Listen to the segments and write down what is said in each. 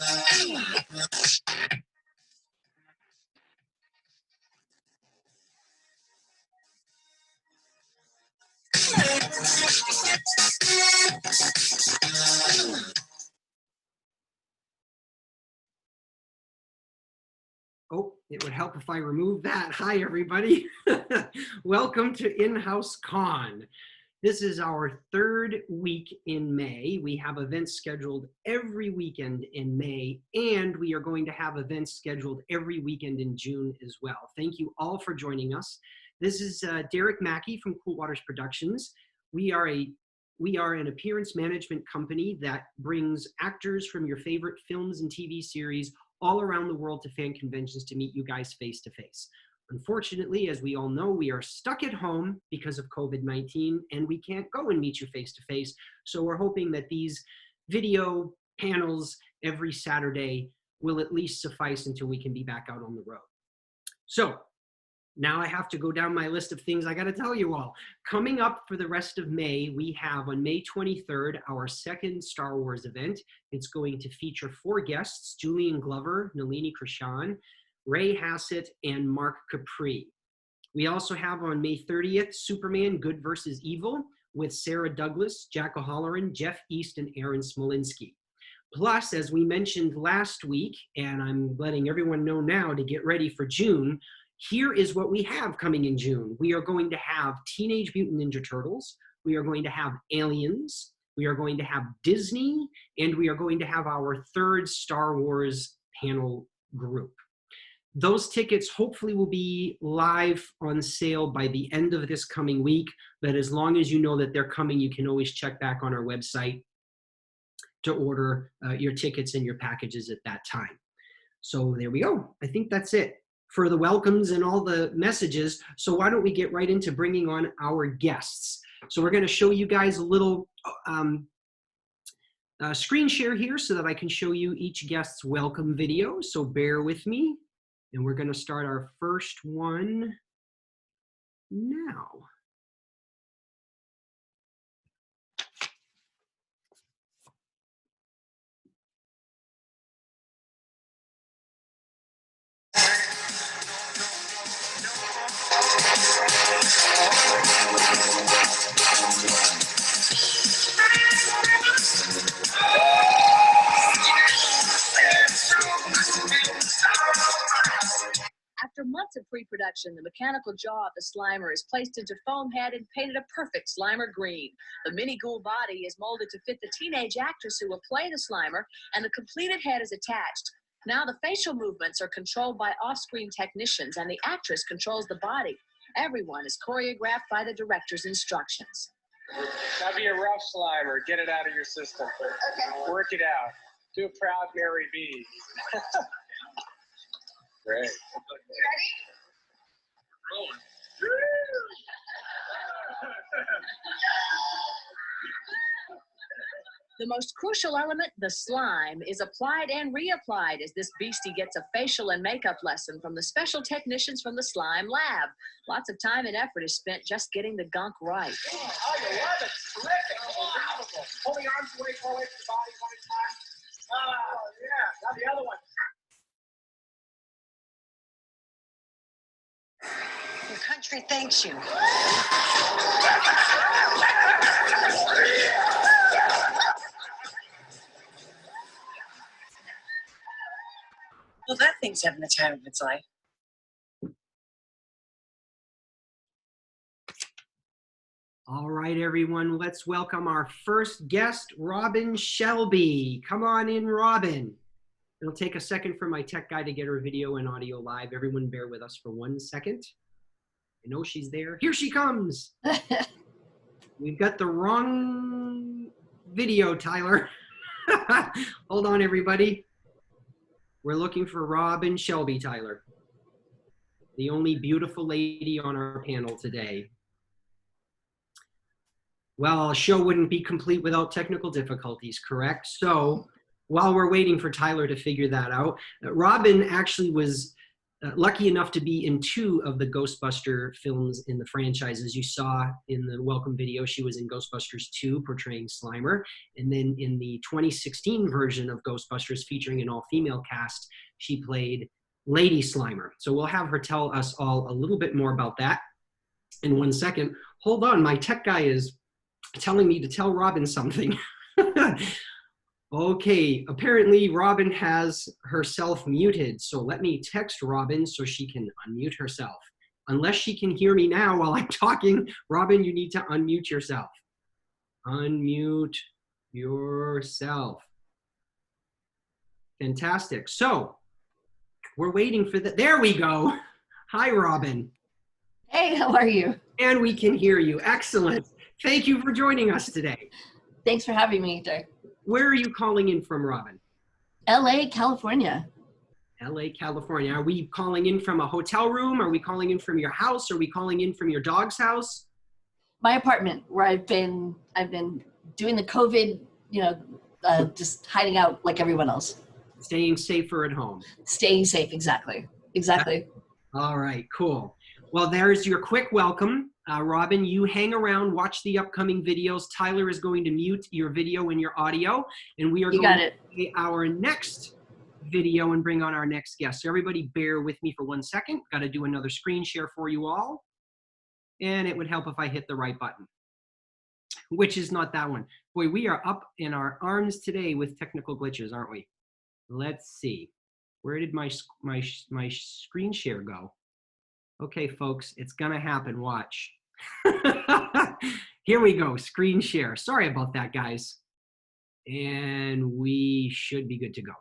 Oh, it would help if I remove that. Hi, everybody. Welcome to InHouse-CON. This is our third week in May. We have events scheduled every weekend in May, and we are going to have events scheduled every weekend in June as well. Thank you all for joining us. This is Derek Mackey from Cool Waters Productions. We are an appearance management company that brings actors from your favorite films and TV series all around the world to fan conventions to meet you guys face to face. Unfortunately, as we all know, we are stuck at home because of COVID-19 and we can't go and meet you face to face. So we're hoping that these video panels every Saturday will at least suffice until we can be back out on the road. So now I have to go down my list of things I got to tell you all. Coming up for the rest of May, we have on May 23rd, our second Star Wars event. It's going to feature 4 guests, Julian Glover, Nalini Krishnan, Ray Hassett, and Mark Capri. We also have on May 30th, Superman Good vs. Evil with Sarah Douglas, Jack O'Halloran, Jeff East, and Aaron Smolinski. Plus, as we mentioned last week, and I'm letting everyone know now to get ready for June, here is what we have coming in June. We are going to have Teenage Mutant Ninja Turtles. We are going to have Aliens. We are going to have Disney. And we are going to have our third Star Wars panel group. Those tickets hopefully will be live on sale by the end of this coming week. But as long as you know that they're coming, you can always check back on our website to order your tickets and your packages at that time. So there we go. I think that's it for the welcomes and all the messages. So why don't we get right into bringing on our guests. So we're gonna show you guys a little screen share here so that I can show you each guest's welcome video. So bear with me. And we're gonna start our first one now. After months of pre-production, the mechanical jaw of the Slimer is placed into foam head and painted a perfect Slimer green. The mini ghoul body is molded to fit the teenage actress who will play the Slimer, and the completed head is attached. Now the facial movements are controlled by off-screen technicians, and the actress controls the body. Everyone is choreographed by the director's instructions. That'd be a rough Slimer. Get it out of your system. Okay. Work it out. Do a proud Mary B. Great. Ready? Rolling. The most crucial element, the slime, is applied and reapplied as this beastie gets a facial and makeup lesson from the special technicians from the Slime Lab. Lots of time and effort is spent just getting the gunk right. Oh, you love it. Terrific. Unbelievable. Pull the arms away, pull away from the body one time. Oh, yeah. Now the other one. Your country thanks you. Well, that thing's having the time of its life. All right, everyone, let's welcome our first guest, Robin Shelby. Come on in, Robin. It'll take a second for my tech guy to get her video and audio live. Everyone bear with us for 1 second. I know she's there. Here she comes. We've got the wrong video, Tyler. Hold on, everybody. We're looking for Robin Shelby, Tyler. The only beautiful lady on our panel today. Well, a show wouldn't be complete without technical difficulties, correct? So while we're waiting for Tyler to figure that out, Robin actually was lucky enough to be in 2 of the Ghostbuster films in the franchise. As you saw in the welcome video, she was in Ghostbusters 2 portraying Slimer. And then in the 2016 version of Ghostbusters featuring an all-female cast, she played Lady Slimer. So we'll have her tell us all a little bit more about that in 1 second. Hold on, my tech guy is telling me to tell Robin something. Okay, apparently Robin has herself muted, so let me text Robin so she can unmute herself. Unless she can hear me now while I'm talking, Robin, you need to unmute yourself. Unmute yourself. Fantastic. So, we're waiting for the, there we go. Hi, Robin. Hey, how are you? And we can hear you. Excellent. Thank you for joining us today. Thanks for having me, Dirk. Where are you calling in from, Robin? LA, California. LA, California. Are we calling in from a hotel room? Are we calling in from your house? Are we calling in from your dog's house? My apartment, where I've been doing the COVID, just hiding out like everyone else. Staying safer at home. Staying safe, exactly. Exactly. All right, cool. Well, there's your quick welcome. Robin, you hang around, watch the upcoming videos. Tyler is going to mute your video and your audio, and we are going to play our next video and bring on our next guest. So everybody bear with me for 1 second. Got to do another screen share for you all. And it would help if I hit the right button, which is not that one. Boy, we are up in our arms today with technical glitches, aren't we? Let's see. Where did my screen share go? Okay, folks, it's gonna happen, watch. Here we go, screen share. Sorry about that, guys. And we should be good to go.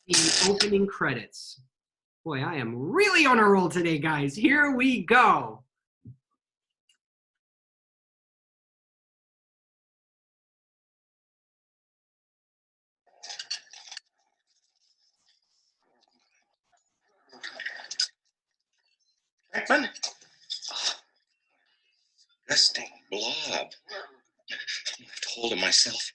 The opening credits. Boy, I am really on a roll today, guys. Here we go. Beckman? Resting blob. I have to hold it myself.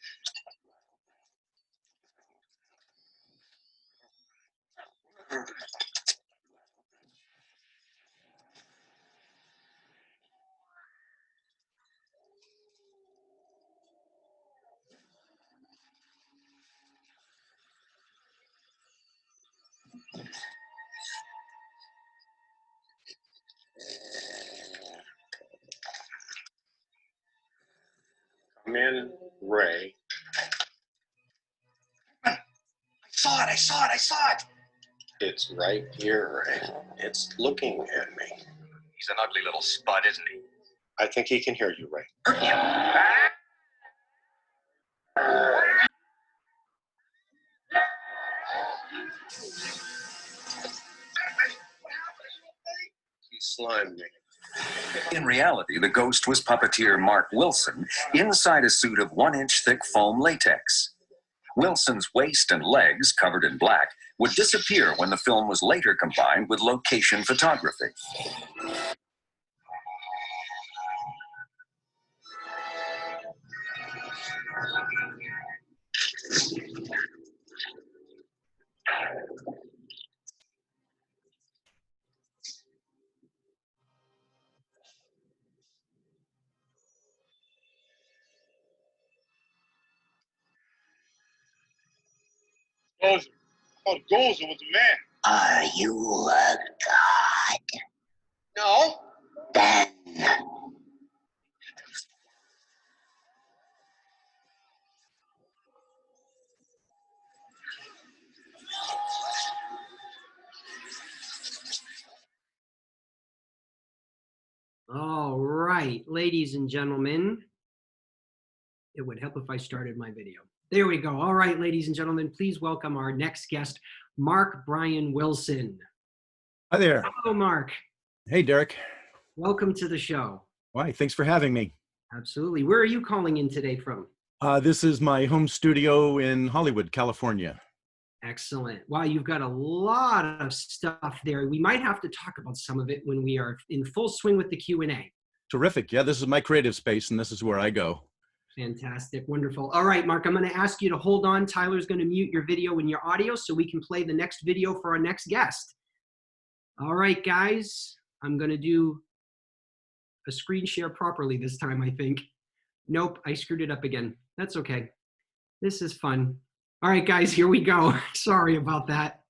Come in, Ray. I saw it. It's right here, Ray. It's looking at me. He's an ugly little spud, isn't he? I think he can hear you, Ray. He slimed me. In reality, the ghost was puppeteer Mark Wilson inside a suit of 1-inch thick foam latex. Wilson's waist and legs, covered in black, would disappear when the film was later combined with location photography. Gozer was a man. Are you a god? No. Then All right, ladies and gentlemen, it would help if I started my video. There we go. All right, ladies and gentlemen, please welcome our next guest, Mark Brian Wilson. Hi there. Hello, Mark. Hey, Derek. Welcome to the show. Why? Thanks for having me. Absolutely. Where are you calling in today from? This is my home studio in Hollywood, California. Excellent. Wow, you've got a lot of stuff there. We might have to talk about some of it when we are in full swing with the Q&A. Terrific. Yeah, this is my creative space, and this is where I go. Fantastic. Wonderful. All right, Mark, I'm going to ask you to hold on. Tyler's going to mute your video and your audio so we can play the next video for our next guest. All right, guys, I'm going to do a screen share properly this time, I think. Nope, I screwed it up again. That's okay. This is fun. All right, guys, here we go. Sorry about that.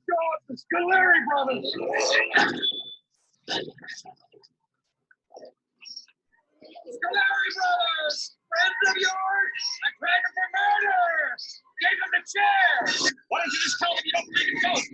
God, the Scaleri brothers! Scaleri brothers! Friends of yours! I tried them for murder! Gave them the chair! Why don't you just tell them you don't believe in ghosts?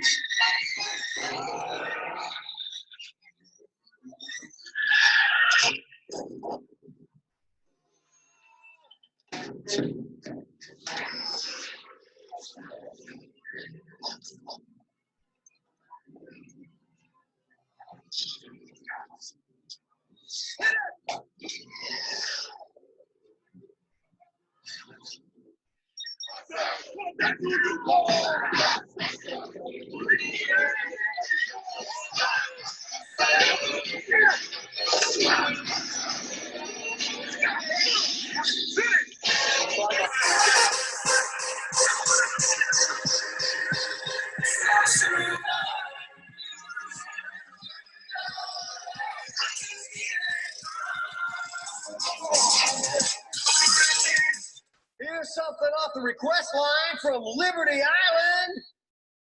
Here's something off the request line from Liberty Island.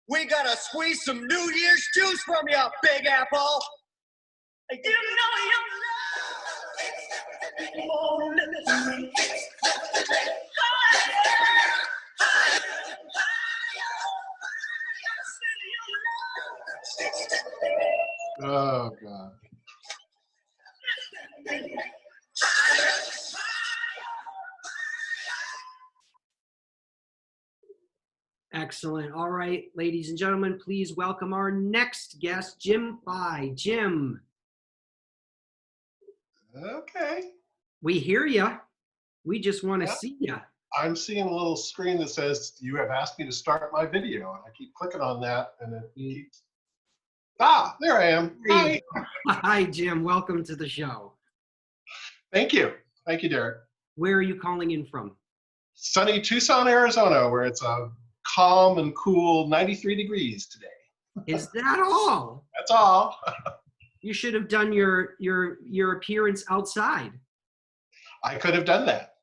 We gotta squeeze some New Year's juice from you, Big Apple. You Oh, God. Excellent. All right, ladies and gentlemen, please welcome our next guest, Jim Pye. Jim. Okay. We hear you. We just want to Yeah. see you. I'm seeing a little screen that says, you have asked me to start my video. And I keep clicking on that, and it keeps... Ah, there I am. Hi. Hi, Jim. Welcome to the show. Thank you. Thank you, Derek. Where are you calling in from? Sunny Tucson, Arizona, where it's a calm and cool 93 degrees today. Is that all? That's all. You should have done your appearance outside. I could have done that.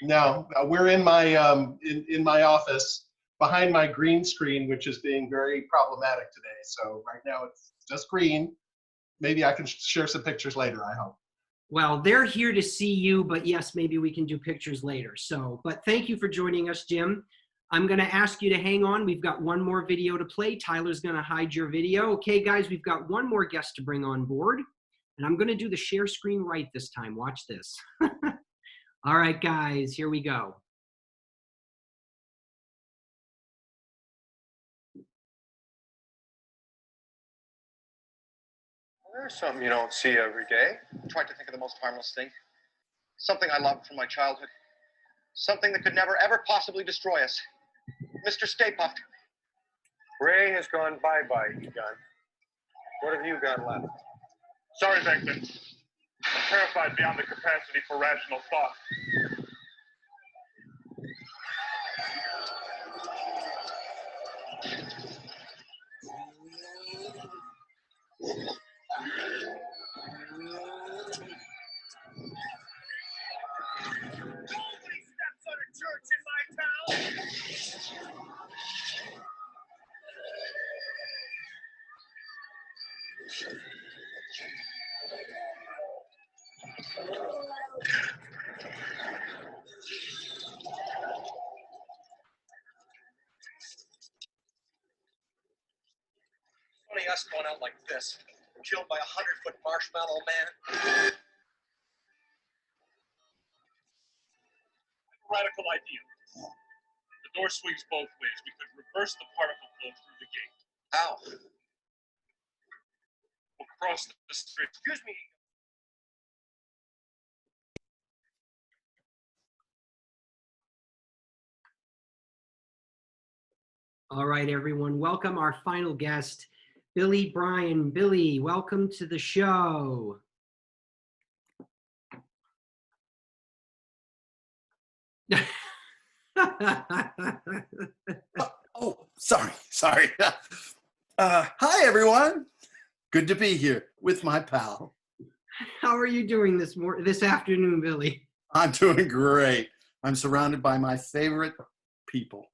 No, we're in my in my office behind my green screen, which is being very problematic today. So right now it's just green. Maybe I can share some pictures later, I hope. Well, they're here to see you, but yes, maybe we can do pictures later. So, but thank you for joining us, Jim. I'm going to ask you to hang on. We've got one more video to play. Tyler's going to hide your video. Okay, guys, we've got one more guest to bring on board. And I'm going to do the share screen right this time. Watch this. All right, guys, here we go. There's something you don't see every day. I tried to think of the most harmless thing. Something I loved from my childhood. Something that could never, ever possibly destroy us. Mr. Stay Puft. Ray has gone bye-bye, Egon. What have you got left? Sorry, Victor. I'm terrified beyond the capacity for rational thought. Nobody steps on a church in my town. Funny us going out like this, killed by a 100-foot marshmallow man. Radical idea. The door swings both ways. We could reverse the particle flow through the gate. How? We'll cross the street. Excuse me. All right, everyone. Welcome our final guest, Billy Bryan. Billy, welcome to the show. Oh, sorry. Hi, everyone. Good to be here with my pal. How are you doing this afternoon, Billy? I'm doing great. I'm surrounded by my favorite people.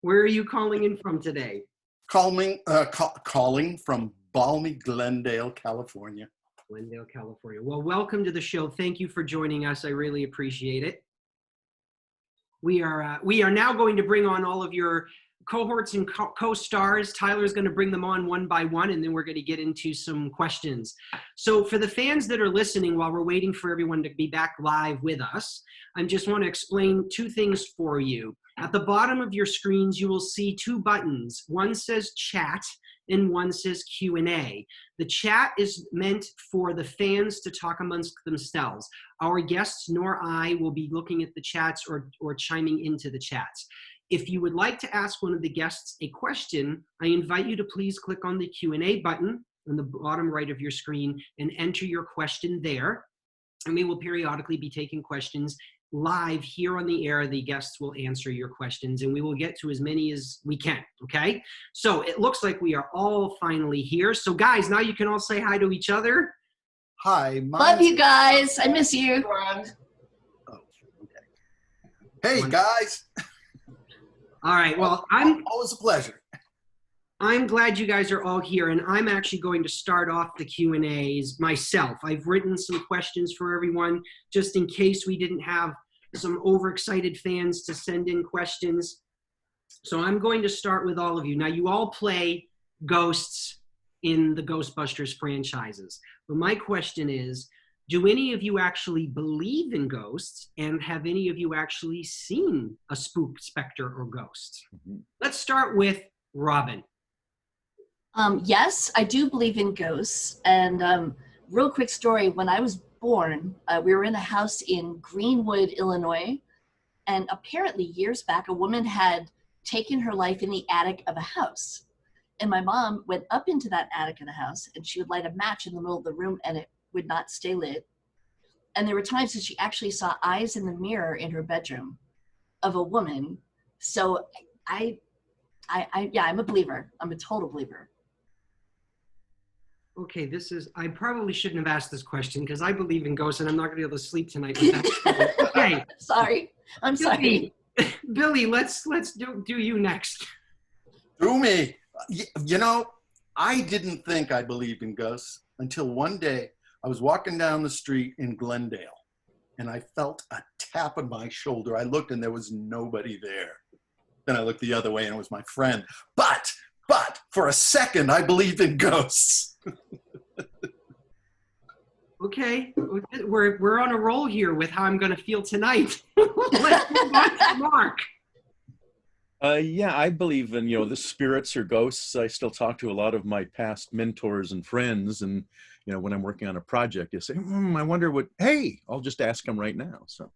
Where are you calling in from today? Calling from balmy Glendale, California. Glendale, California. Well, welcome to the show. Thank you for joining us. I really appreciate it. We are now going to bring on all of your cohorts and co-stars. Tyler's going to bring them on one by one, and then we're going to get into some questions. So for the fans that are listening while we're waiting for everyone to be back live with us, I just want to explain two things for you. At the bottom of your screens, you will see two buttons. One says chat and one says Q&A. The chat is meant for the fans to talk amongst themselves. Our guests nor I will be looking at the chats or chiming into the chats. If you would like to ask one of the guests a question, I invite you to please click on the Q&A button on the bottom right of your screen and enter your question there. And we will periodically be taking questions live here on the air. The guests will answer your questions and we will get to as many as we can, okay? So it looks like we are all finally here. So guys, now you can all say hi to each other. Hi. Love you guys. I miss you. Oh, okay. Hey, guys. All right, well, always a pleasure. I'm glad you guys are all here, and I'm actually going to start off the Q&As myself. I've written some questions for everyone, just in case we didn't have some overexcited fans to send in questions. So I'm going to start with all of you. Now, you all play ghosts in the Ghostbusters franchises. But my question is, do any of you actually believe in ghosts, and have any of you actually seen a spook, specter, or ghost? Let's start with Robin. Yes, I do believe in ghosts. And real quick story, when I was born, we were in a house in Greenwood, Illinois. And apparently years back, a woman had taken her life in the attic of a house. And my mom went up into that attic of the house and she would light a match in the middle of the room and it would not stay lit. And there were times that she actually saw eyes in the mirror in her bedroom of a woman. So yeah, I'm a believer. I'm a total believer. Okay, I probably shouldn't have asked this question because I believe in ghosts and I'm not going to be able to sleep tonight with that. Okay. Sorry. I'm sorry. Billy, let's do you next. Do me. You know, I didn't think I believed in ghosts until one day I was walking down the street in Glendale and I felt a tap on my shoulder. I looked and there was nobody there. Then I looked the other way and it was my friend. But for a second, I believed in ghosts. Okay, we're on a roll here with how I'm going to feel tonight. Let's move on to Mark. Yeah, I believe in, the spirits or ghosts. I still talk to a lot of my past mentors and friends. And, when I'm working on a project, you say, I wonder hey, I'll just ask them right now. So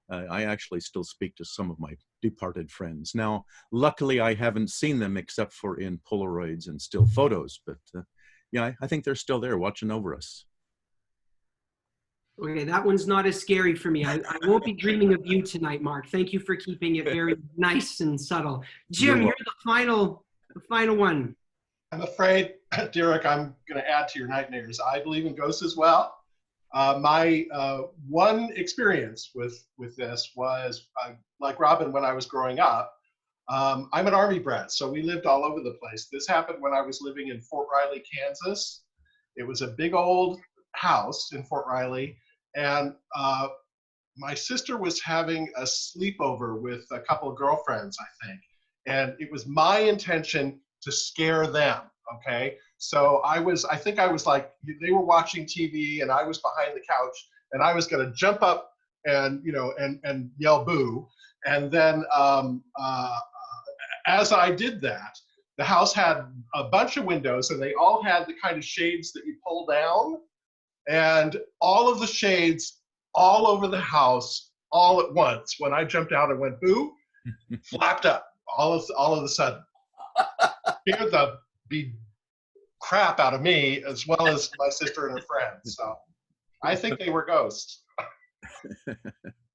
I actually still speak to some of my departed friends. Now, luckily, I haven't seen them except for in Polaroids and still photos. But yeah, I think they're still there watching over us. Okay, that one's not as scary for me. I won't be dreaming of you tonight, Mark. Thank you for keeping it very nice and subtle. Jim, you're the final one. I'm afraid, Derek, I'm going to add to your nightmares. I believe in ghosts as well. My one experience with this was, like Robin, when I was growing up, I'm an Army brat, so we lived all over the place. This happened when I was living in Fort Riley, Kansas. It was a big old house in Fort Riley, and my sister was having a sleepover with a couple of girlfriends, I think, and it was my intention to scare them. Okay, so I think I was like, they were watching TV and I was behind the couch and I was going to jump up and and yell boo, and then as I did that, the house had a bunch of windows and they all had the kind of shades that you pull down, and all of the shades all over the house all at once, when I jumped out and went boo, flapped up all of a sudden. scared the crap out of me as well as my sister and her friends. So I think they were ghosts.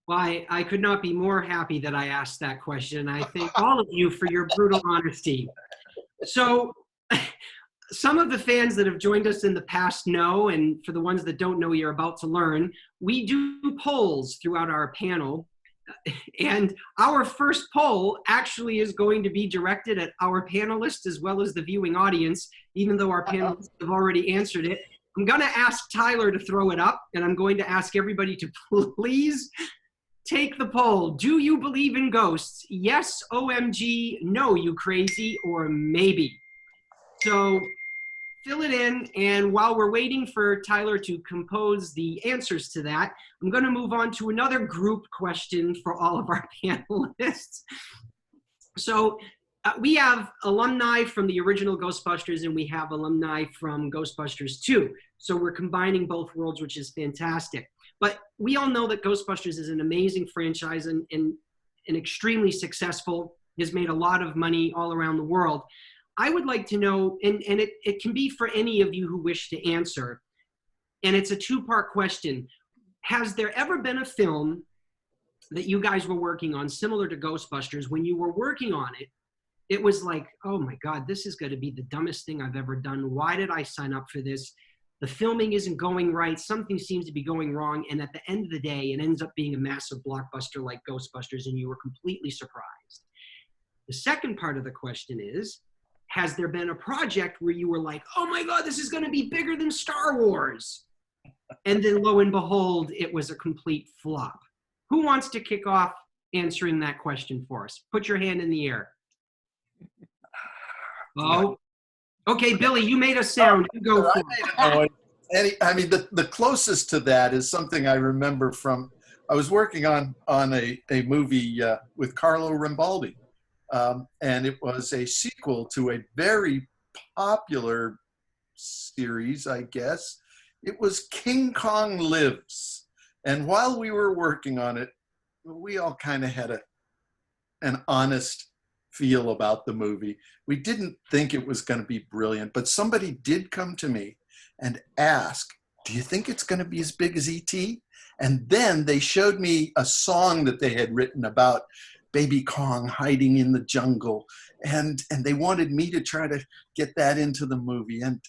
Well, I could not be more happy that I asked that question. I thank all of you for your brutal honesty. So some of the fans that have joined us in the past know, and for the ones that don't know, you're about to learn, we do polls throughout our panel. And our first poll actually is going to be directed at our panelists as well as the viewing audience, even though our panelists have already answered it. I'm going to ask Tyler to throw it up, and I'm going to ask everybody to please take the poll. Do you believe in ghosts? Yes, OMG, no, you crazy, or maybe. So fill it in, and while we're waiting for Tyler to compose the answers to that, I'm going to move on to another group question for all of our panelists. So we have alumni from the original Ghostbusters, and we have alumni from Ghostbusters 2. So we're combining both worlds, which is fantastic. But we all know that Ghostbusters is an amazing franchise and extremely successful, has made a lot of money all around the world. I would like to know, and it can be for any of you who wish to answer, and it's a two-part question. Has there ever been a film that you guys were working on similar to Ghostbusters? When you were working on it, it was like, oh my God, this is going to be the dumbest thing I've ever done. Why did I sign up for this? The filming isn't going right. Something seems to be going wrong. And at the end of the day, it ends up being a massive blockbuster like Ghostbusters, and you were completely surprised. The second part of the question is, has there been a project where you were like, oh my God, this is going to be bigger than Star Wars? And then lo and behold, it was a complete flop. Who wants to kick off answering that question for us? Put your hand in the air. Oh, okay, Billy, you made a sound. You go for it. I mean, the closest to that is something I remember from, I was working on a movie with Carlo Rambaldi. And it was a sequel to a very popular series, I guess. It was King Kong Lives. And while we were working on it, we all kind of had an honest feel about the movie. We didn't think it was going to be brilliant, but somebody did come to me and ask, do you think it's going to be as big as E.T.? And then they showed me a song that they had written about baby Kong hiding in the jungle, and they wanted me to try to get that into the movie, and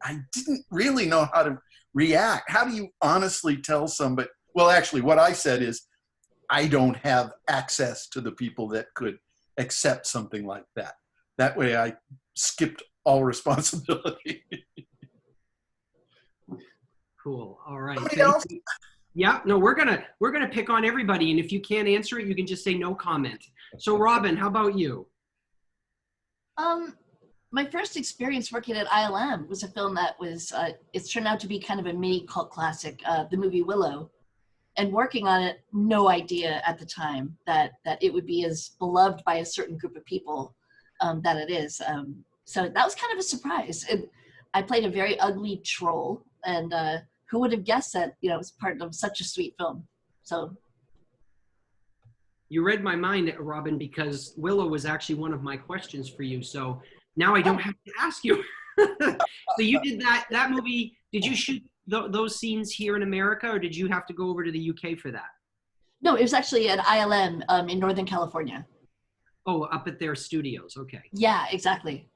I didn't really know how to react. How do you honestly tell somebody? Well, actually, what I said is, I don't have access to the people that could accept something like that. That way, I skipped all responsibility. Cool. All right. Somebody else? Yeah, no, we're gonna pick on everybody, and if you can't answer it, you can just say no comment. So, Robin, how about you? My first experience working at ILM was a film that was it's turned out to be kind of a mini cult classic, the movie Willow. And working on it, no idea at the time that it would be as beloved by a certain group of people that it is. So that was kind of a surprise. And I played a very ugly troll, and who would have guessed that, it was part of such a sweet film? So. You read my mind, Robin, because Willow was actually one of my questions for you. So now I don't have to ask you. So you did that movie. Did you shoot those scenes here in America, or did you have to go over to the UK for that? No, it was actually at ILM in Northern California. Oh, up at their studios. Okay. Yeah, exactly.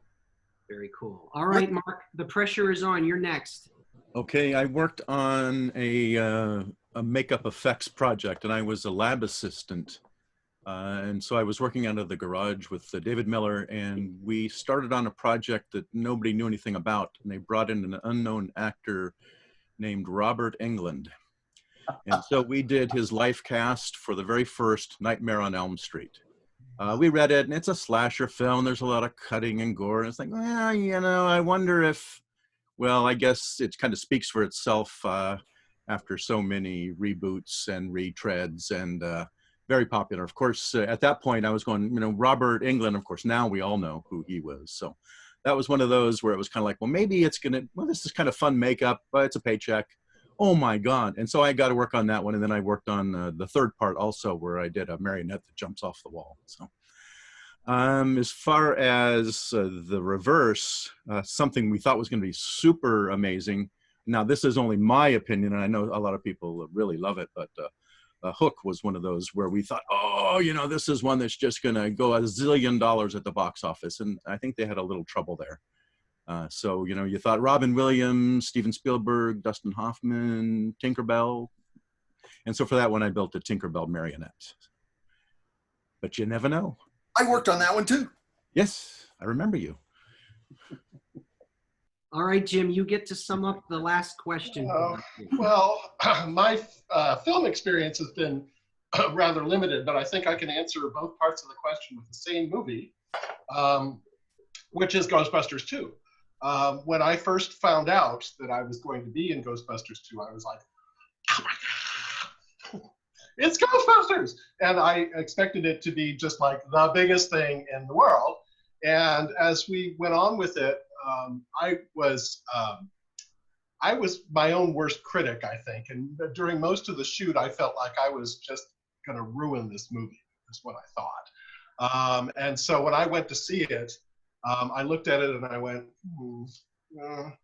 Very cool. All right, Mark, the pressure is on. You're next. Okay, I worked on a makeup effects project, and I was a lab assistant. And so I was working out of the garage with David Miller, and we started on a project that nobody knew anything about. And they brought in an unknown actor named Robert Englund. And so we did his life cast for the very first Nightmare on Elm Street. We read it, and it's a slasher film. There's a lot of cutting and gore. And it's like, well, I wonder if, well, I guess it kind of speaks for itself after so many reboots and retreads, and very popular. Of course, at that point, I was going, Robert Englund, of course, now we all know who he was. So that was one of those where it was kind of like, well, maybe it's going to, well, this is kind of fun makeup, but it's a paycheck. Oh my God. And so I got to work on that one. And then I worked on the third part also, where I did a marionette that jumps off the wall. So As far as the reverse, something we thought was going to be super amazing. Now, this is only my opinion, and I know a lot of people really love it, but Hook was one of those where we thought, oh, you know, this is one that's just going to go $1 zillion at the box office. And I think they had a little trouble there. So, you know, you thought Robin Williams, Steven Spielberg, Dustin Hoffman, Tinkerbell. And so for that one, I built a Tinkerbell marionette. But you never know. I worked on that one too. Yes, I remember you. All right, Jim, you get to sum up the last question. Well, my film experience has been rather limited, but I think I can answer both parts of the question with the same movie, which is Ghostbusters 2. When I first found out that I was going to be in Ghostbusters 2, I was like, oh my God, it's Ghostbusters! And I expected it to be just like the biggest thing in the world. And as we went on with it, I was my own worst critic, I think. And during most of the shoot, I felt like I was just going to ruin this movie, is what I thought. And so when I went to see it, I looked at it and I went,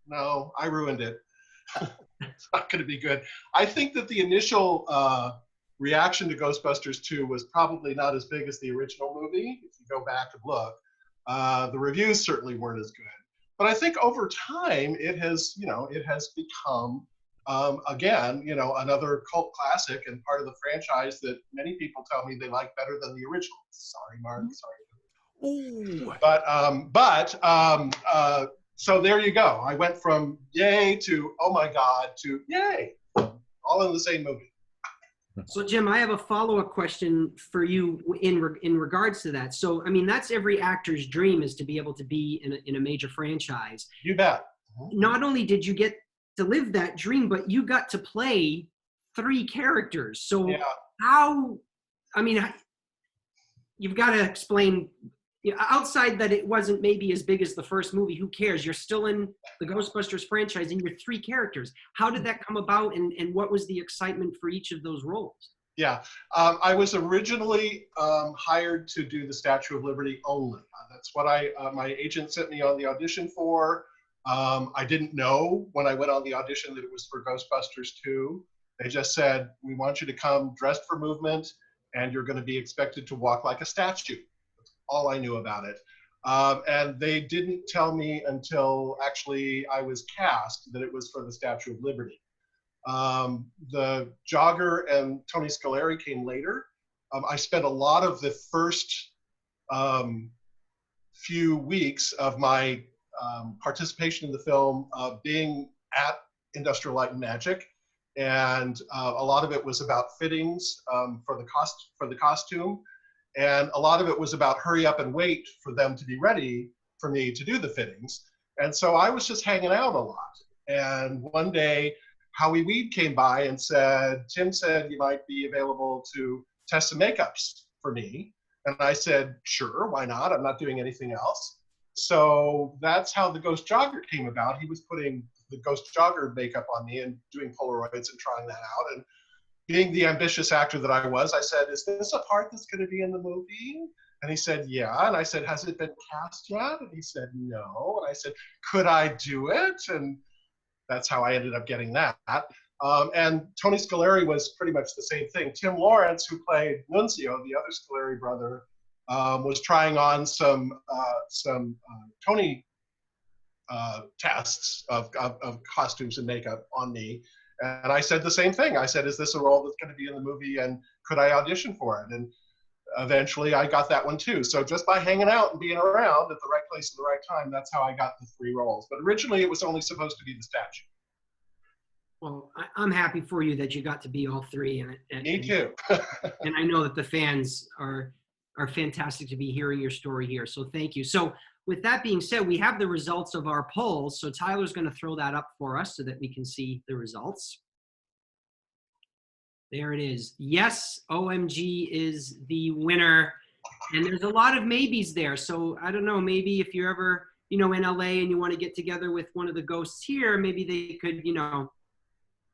no, I ruined it. It's not going to be good. I think that the initial reaction to Ghostbusters 2 was probably not as big as the original movie. If you go back and look, the reviews certainly weren't as good. But I think over time it has become again, another cult classic and part of the franchise that many people tell me they like better than the original. Sorry, Mark. Sorry. Ooh. So there you go. I went from yay to oh my God to yay, all in the same movie. So Jim, I have a follow-up question for you in regards to that. So, I mean, that's every actor's dream, is to be able to be in a major franchise. You bet. Not only did you get to live that dream, but you got to play 3 characters. So how, I mean, you've got to explain, outside that it wasn't maybe as big as the first movie, who cares? You're still in the Ghostbusters franchise and you're 3 characters. How did that come about, and what was the excitement for each of those roles? Yeah, I was originally hired to do the Statue of Liberty only. That's what my agent sent me on the audition for. I didn't know when I went on the audition that it was for Ghostbusters 2. They just said, we want you to come dressed for movement and you're going to be expected to walk like a statue. All I knew about it. And they didn't tell me until actually I was cast that it was for the Statue of Liberty. The jogger and Tony Scoleri came later. I spent a lot of the first few weeks of my participation in the film being at Industrial Light and Magic. And a lot of it was about fittings for the costume. And a lot of it was about hurry up and wait for them to be ready for me to do the fittings. And so I was just hanging out a lot. And one day, Howie Weed came by and said, Tim said you might be available to test some makeups for me. And I said, sure, why not? I'm not doing anything else. So that's how the Ghost Jogger came about. He was putting the Ghost Jogger makeup on me and doing Polaroids and trying that out. And being the ambitious actor that I was, I said, is this a part that's going to be in the movie? And he said, yeah. And I said, has it been cast yet? And he said, no. And I said, could I do it? And that's how I ended up getting that. And Tony Scoleri was pretty much the same thing. Tim Lawrence, who played Nunzio, the other Scoleri brother, was trying on some Tony tests of costumes and makeup on me. And I said the same thing. I said, is this a role that's going to be in the movie, and could I audition for it? And eventually I got that one too. So just by hanging out and being around at the right place at the right time, that's how I got the 3 roles. But originally it was only supposed to be the statue. Well, I'm happy for you that you got to be all 3. Me too. And I know that the fans are fantastic to be hearing your story here. So thank you. So with that being said, we have the results of our polls. So Tyler's going to throw that up for us so that we can see the results. There it is. Yes, OMG is the winner. And there's a lot of maybes there. So I don't know, maybe if you're ever, in LA and you want to get together with one of the ghosts here, maybe they could,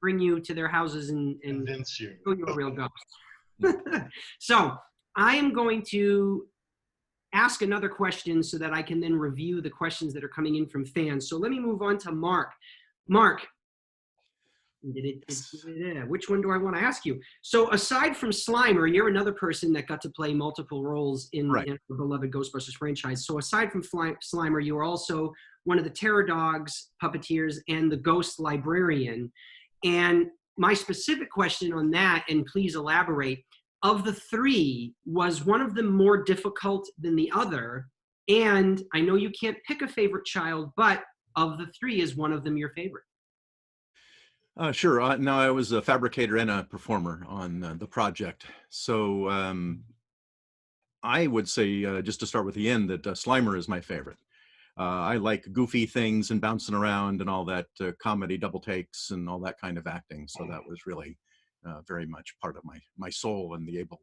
bring you to their houses and convince you. Show you a real ghost. So I am going to ask another question so that I can then review the questions that are coming in from fans. So let me move on to Mark. Mark, which one do I want to ask you? So aside from Slimer, you're another person that got to play multiple roles in the beloved Ghostbusters franchise. So aside from Slimer, you are also one of the Terror Dogs puppeteers and the Ghost Librarian. And my specific question on that, and please elaborate, of the three, was one of them more difficult than the other? And I know you can't pick a favorite child, but of the three, is one of them your favorite? Sure. No, I was a fabricator and a performer on the project. So I would say, just to start with the end, that Slimer is my favorite. I like goofy things and bouncing around and all that comedy, double takes and all that kind of acting. So that was really very much part of my soul, and the able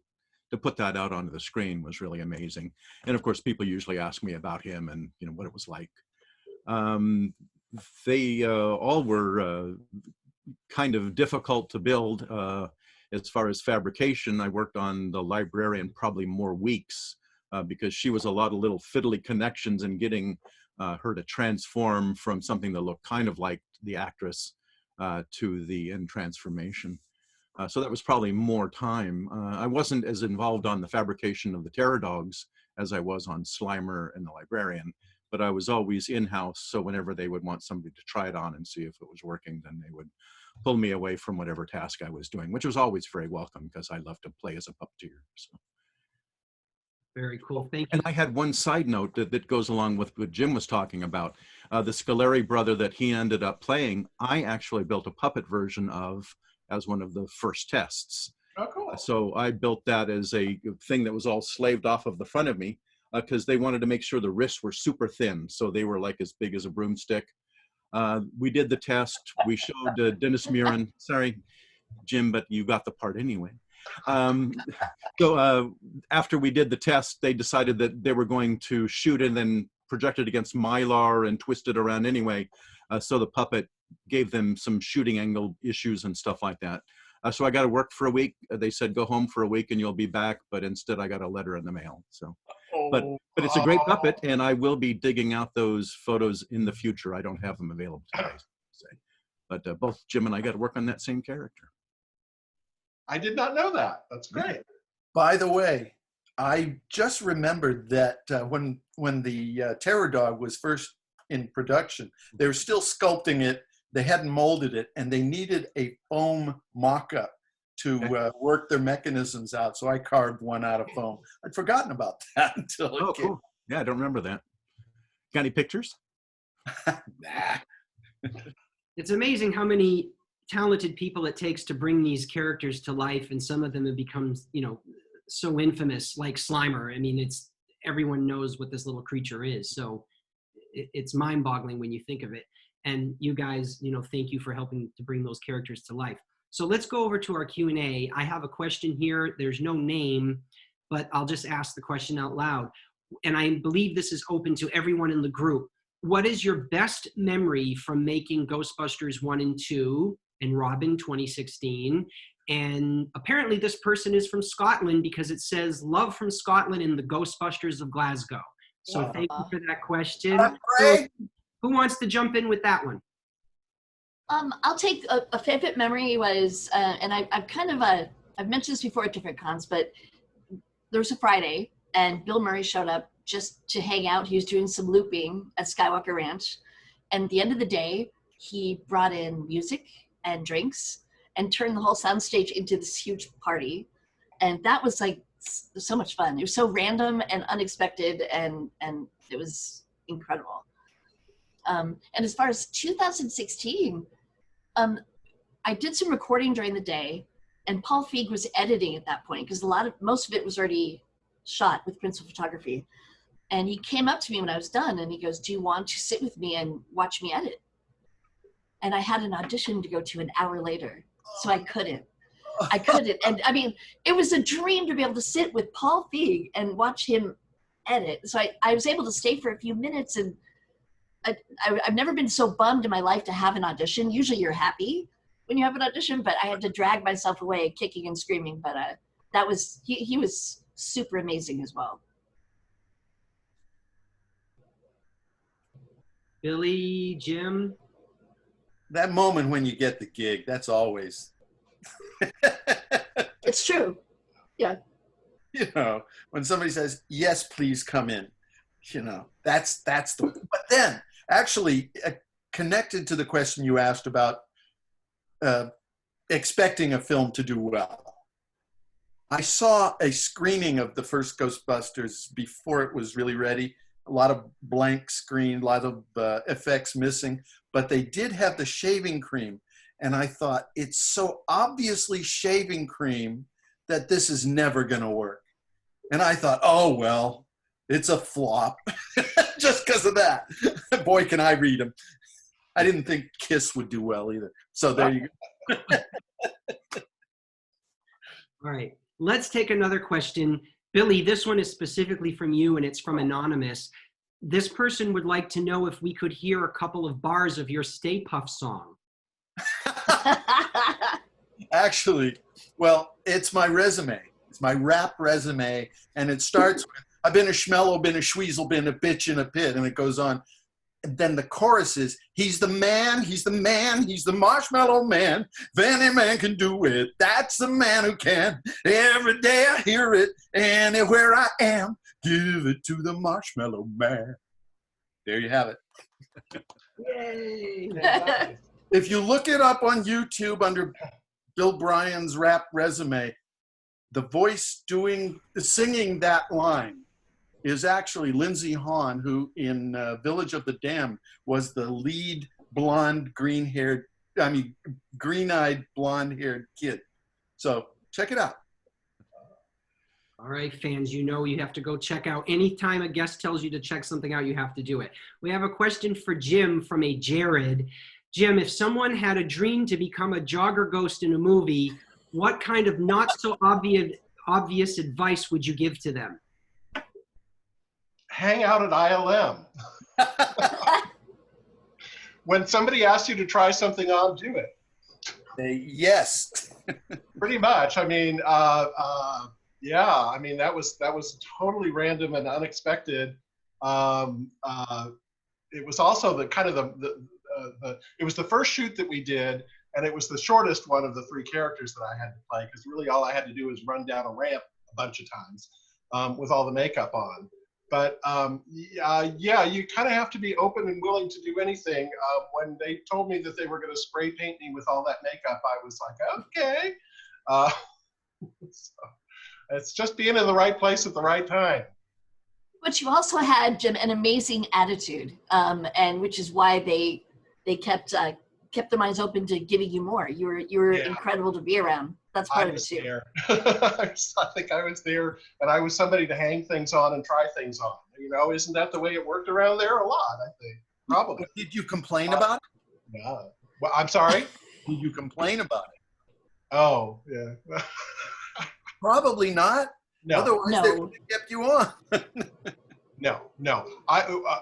to put that out onto the screen was really amazing. And of course, people usually ask me about him and what it was like. They all were kind of difficult to build. As far as fabrication, I worked on the librarian probably more weeks because she was a lot of little fiddly connections and getting her to transform from something that looked kind of like the actress to the end transformation. So that was probably more time. I wasn't as involved on the fabrication of the Terror Dogs as I was on Slimer and the Librarian, but I was always in-house, so whenever they would want somebody to try it on and see if it was working, then they would pull me away from whatever task I was doing, which was always very welcome because I love to play as a puppeteer. So. Very cool. Thank you. And I had one side note that goes along with what Jim was talking about. The Scoleri brother that he ended up playing, I actually built a puppet version of as one of the first tests. Oh, cool. So I built that as a thing that was all slaved off of the front of me because they wanted to make sure the wrists were super thin. So they were like as big as a broomstick. We did the test. We showed Dennis Muren. Sorry, Jim, but you got the part anyway. So after we did the test, they decided that they were going to shoot and then project it against Mylar and twist it around anyway. So the puppet gave them some shooting angle issues and stuff like that. So I got to work for a week. They said, go home for a week and you'll be back. But instead I got a letter in the mail. So, but it's a great puppet, and I will be digging out those photos in the future. I don't have them available today, but both Jim and I got to work on that same character. I did not know that. That's great. By the way, I just remembered that when the Terror Dog was first in production, they were still sculpting it. They hadn't molded it, and they needed a foam mock-up to work their mechanisms out. So I carved one out of foam. I'd forgotten about that until it came. Cool. Yeah, I don't remember that. Got any pictures? Nah. It's amazing how many talented people it takes to bring these characters to life, and some of them have become, so infamous, like Slimer. I mean, everyone knows what this little creature is, so it's mind-boggling when you think of it. And you guys, thank you for helping to bring those characters to life. So let's go over to our Q&A. I have a question here. There's no name, but I'll just ask the question out loud. And I believe this is open to everyone in the group. What is your best memory from making Ghostbusters 1 and 2 and Robin 2016? And apparently this person is from Scotland because it says love from Scotland and the Ghostbusters of Glasgow. So thank you for that question. So, who wants to jump in with that one? I'll take a favorite memory was, and I've mentioned this before at different cons, but there was a Friday and Bill Murray showed up just to hang out. He was doing some looping at Skywalker Ranch. And at the end of the day, he brought in music and drinks and turned the whole soundstage into this huge party. And that was like so much fun. It was so random and unexpected, and it was incredible. And as far as 2016, I did some recording during the day, and Paul Feig was editing at that point because most of it was already shot with principal photography. And he came up to me when I was done and he goes, "Do you want to sit with me and watch me edit?" And I had an audition to go to an hour later, so I couldn't. And I mean, it was a dream to be able to sit with Paul Feig and watch him edit. So I was able to stay for a few minutes, and I've never been so bummed in my life to have an audition. Usually you're happy when you have an audition, but I had to drag myself away kicking and screaming. But he was super amazing as well. Billy, Jim? That moment when you get the gig, that's always. It's true. Yeah. You know, when somebody says, yes, please come in, you know, that's the, but then actually connected to the question you asked about expecting a film to do well. I saw a screening of the first Ghostbusters before it was really ready. A lot of blank screen, a lot of effects missing, but they did have the shaving cream. And I thought, it's so obviously shaving cream that this is never going to work. And I thought, oh, well, it's a flop just because of that. Boy, can I read them. I didn't think Kiss would do well either. So there you go. All right, let's take another question. Billy, this one is specifically from you and it's from Anonymous. This person would like to know if we could hear a couple of bars of your Stay Puft song. Actually, well, it's my resume. It's my rap resume. And it starts with, I've been a schmello, been a schweasel, been a bitch in a pit. And it goes on. And then the chorus is, he's the man, he's the man, he's the marshmallow man. If any man can do it, that's the man who can. Every day I hear it, anywhere I am, give it to the marshmallow man. There you have it. Yay! If you look it up on YouTube under Bill Bryan's rap resume, the voice singing that line is actually Lindsey Hahn, who in Village of the Damned was the lead green-eyed, blonde-haired kid. So check it out. All right, fans, you know you have to go check out. Anytime a guest tells you to check something out, you have to do it. We have a question for Jim from a Jared. Jim, if someone had a dream to become a jogger ghost in a movie, what kind of not so obvious advice would you give to them? Hang out at ILM. When somebody asks you to try something on, do it. Yes. Pretty much. I mean, yeah. I mean, that was totally random and unexpected. It was also the kind of it was the first shoot that we did, and it was the shortest one of the three characters that I had to play, because really all I had to do was run down a ramp a bunch of times with all the makeup on. But yeah, you kind of have to be open and willing to do anything. When they told me that they were going to spray paint me with all that makeup, I was like, okay. So it's just being in the right place at the right time. But you also had, Jim, an amazing attitude, and which is why they kept their minds open to giving you more. You were incredible to be around. That's part of it too. There. I think I was there, and I was somebody to hang things on and try things on. You know, isn't that the way it worked around there? A lot, I think. Probably. Did you complain about it? Yeah. Well, I'm sorry? Did you complain about it? Oh, yeah. Probably not. No. Otherwise, they would have kept you on. No.